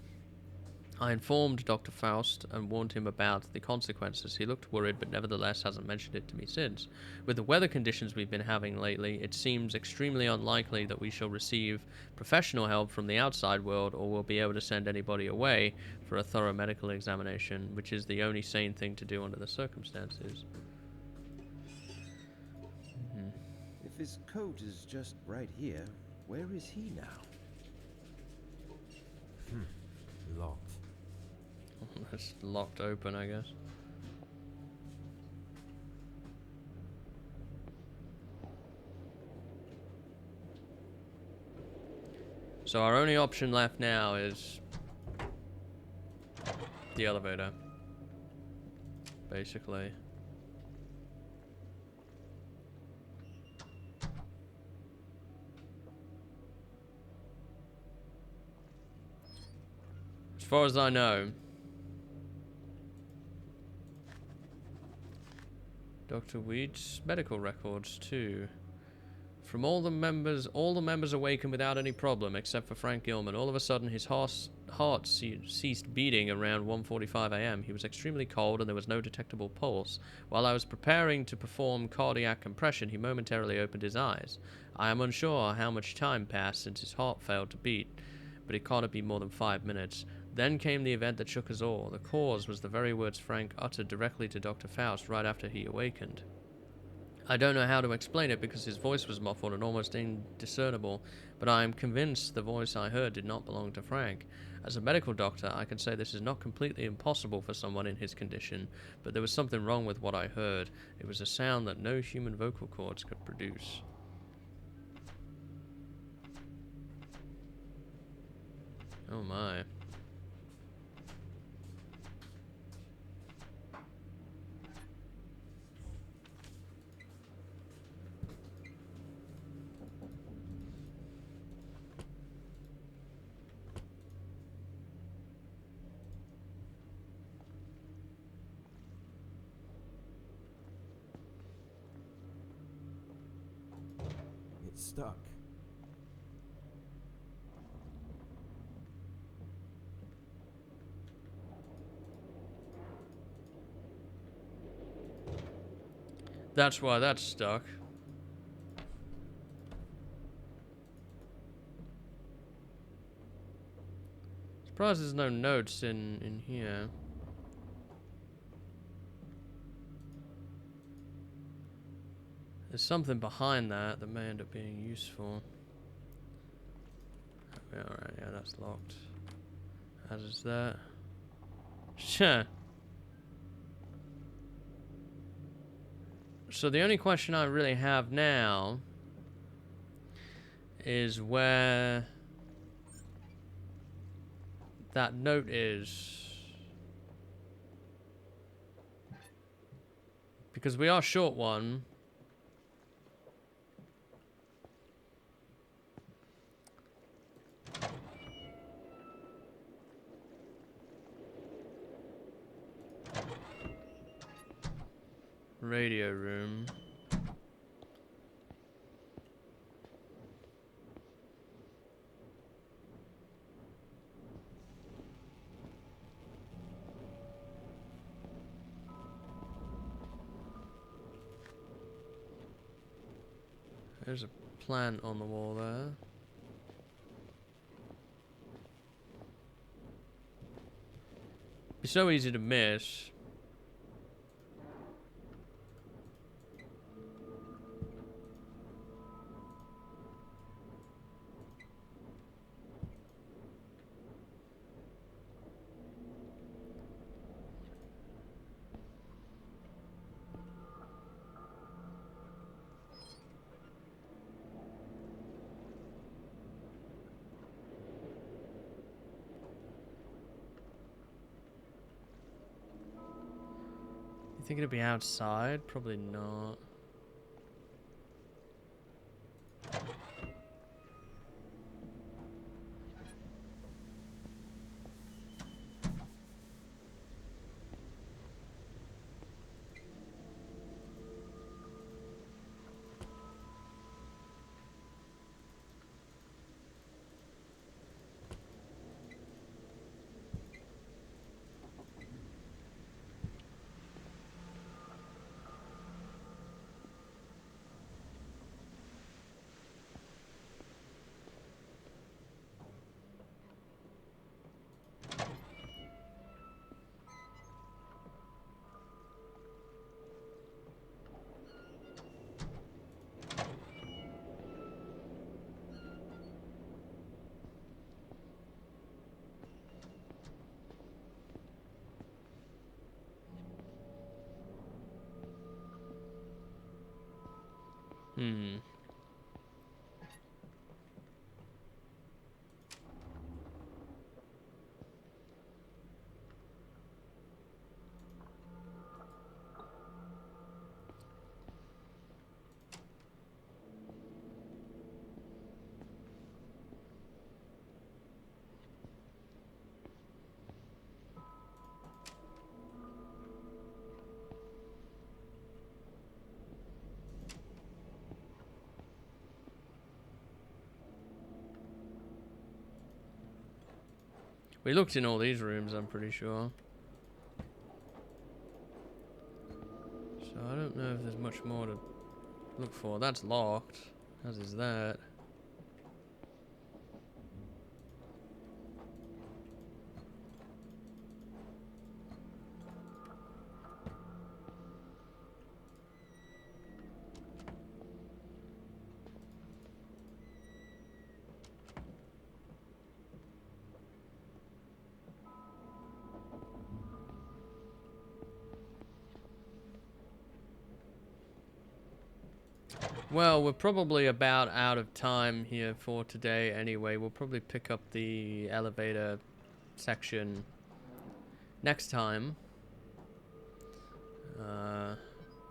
I informed Dr. Faust and warned him about the consequences. He looked worried, but nevertheless hasn't mentioned it to me since. With the weather conditions we've been having lately, it seems extremely unlikely that we shall receive professional help from the outside world, or will be able to send anybody away for a thorough medical examination, which is the only sane thing to do under the circumstances. If his coat is just right here, where is he now? Locked. It's locked open, I guess. So our only option left now is the elevator, basically. As far as I know, Dr. Wheat's medical records too. From all the members awakened without any problem except for Frank Gilman. All of a sudden his heart ceased beating around 1:45 a.m. He was extremely cold and there was no detectable pulse. While I was preparing to perform cardiac compression, he momentarily opened his eyes. I am unsure how much time passed since his heart failed to beat, but it can't be more than 5 minutes. Then came the event that shook us all. The cause was the very words Frank uttered directly to Dr. Faust right after he awakened. I don't know how to explain it because his voice was muffled and almost indiscernible, but I am convinced the voice I heard did not belong to Frank. As a medical doctor, I can say this is not completely impossible for someone in his condition, but there was something wrong with what I heard. It was a sound that no human vocal cords could produce. Oh my. It's stuck. That's why that's stuck. Surprised there's no notes in here. There's something behind that that may end up being useful. Alright, yeah, that's locked. As is that. Sure. So the only question I really have now is where that note is. Because we are short one. Radio room. There's a plant on the wall there. Be so easy to miss. You think it'd be outside? Probably not. Hmm. We looked in all these rooms, I'm pretty sure. So I don't know if there's much more to look for. That's locked, as is that. Well, we're probably about out of time here for today anyway. We'll probably pick up the elevator section next time. The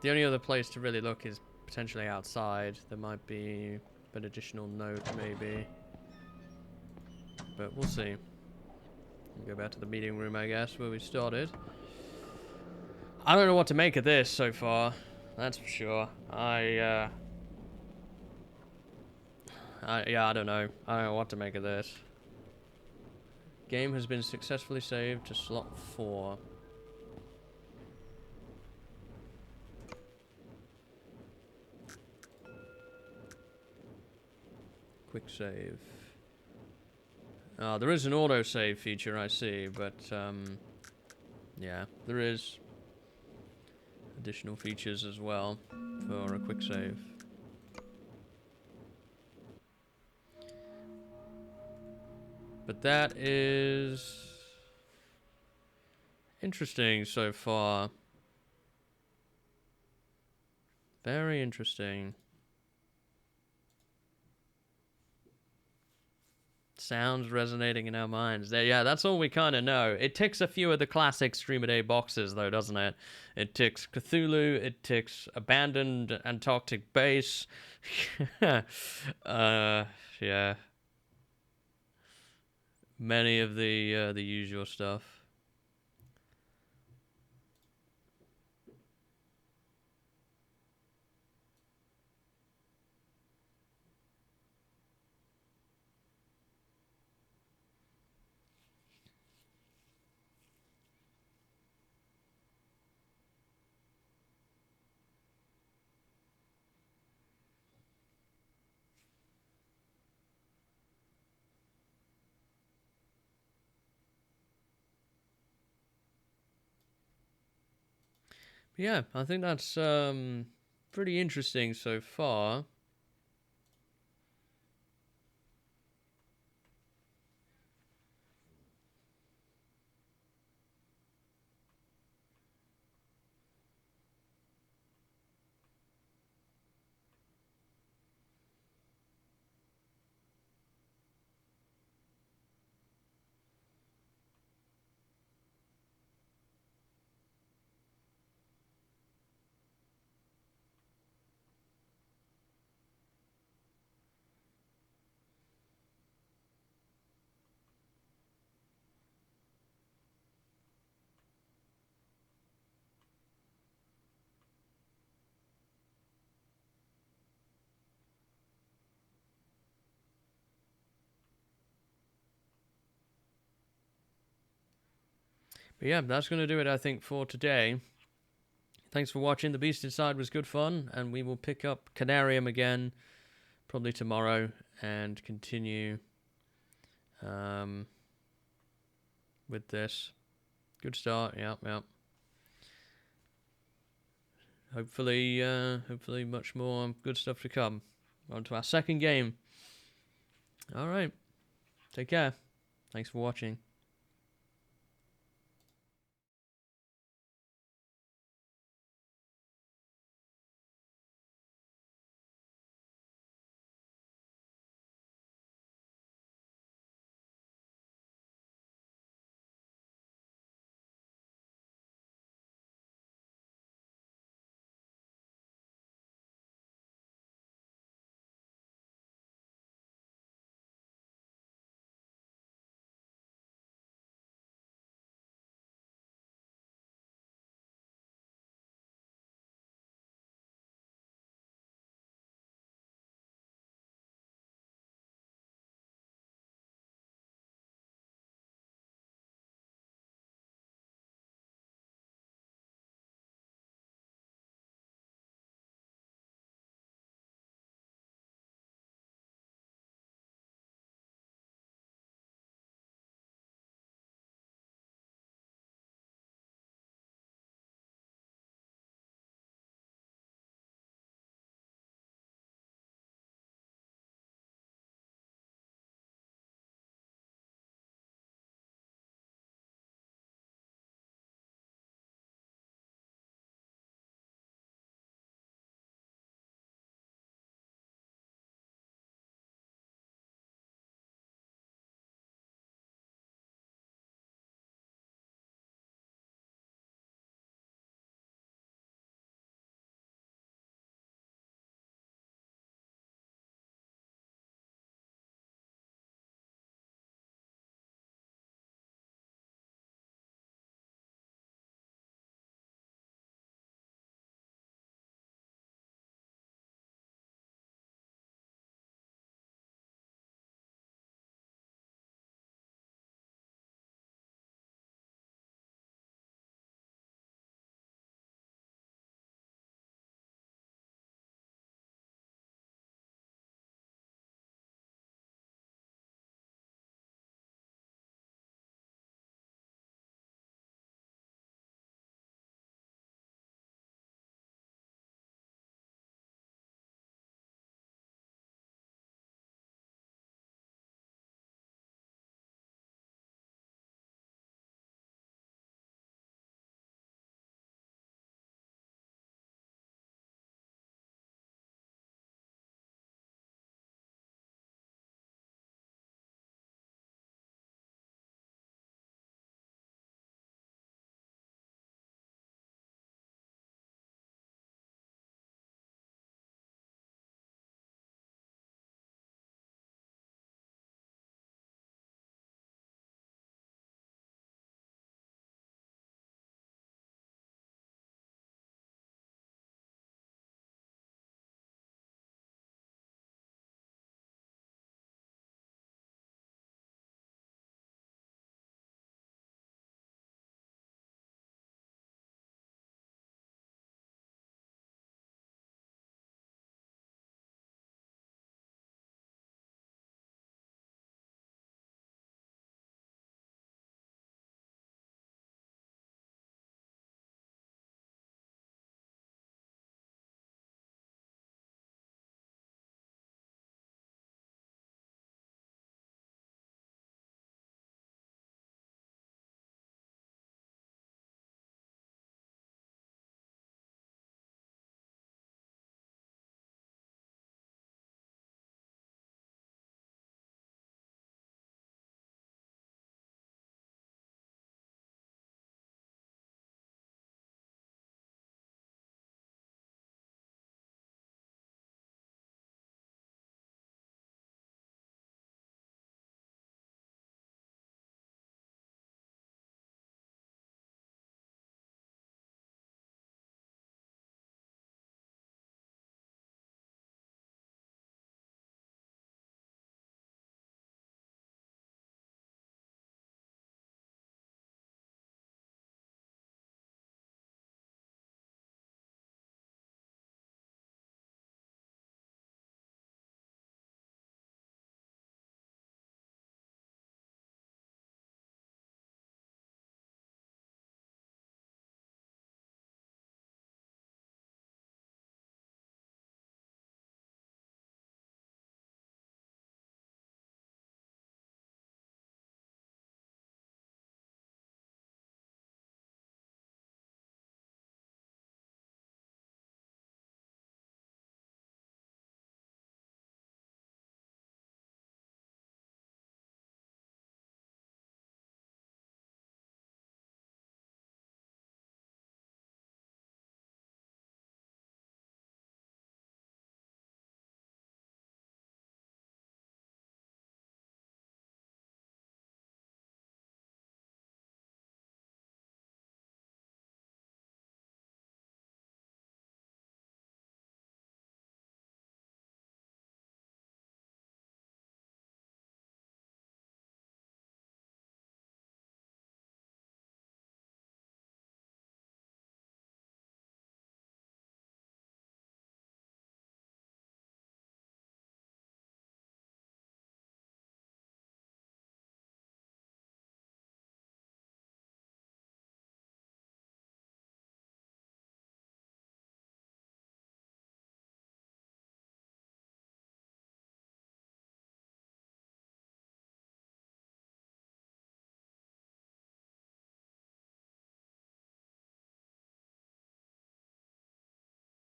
only other place to really look is potentially outside. There might be an additional note, maybe. But we'll see. We'll go back to the meeting room, I guess, where we started. I don't know what to make of this so far. That's for sure. Yeah, I don't know. I don't know what to make of this. Game has been successfully saved to slot 4. Quick save. There is an auto-save feature, I see, but, yeah, there is additional features as well for a quick save. But that is interesting so far. Very interesting. Sounds resonating in our minds. There, yeah, that's all we kind of know. It ticks a few of the classic SpookADay boxes, though, doesn't it? It ticks Cthulhu. It ticks Abandoned Antarctic Base. Yeah. Many of the usual stuff. Yeah, I think that's pretty interesting so far. But yeah, that's going to do it, I think, for today. Thanks for watching. The Beast Inside was good fun, and we will pick up Conarium again probably tomorrow and continue with this. Good start, yep. Hopefully much more good stuff to come. On to our second game. Alright. Take care. Thanks for watching.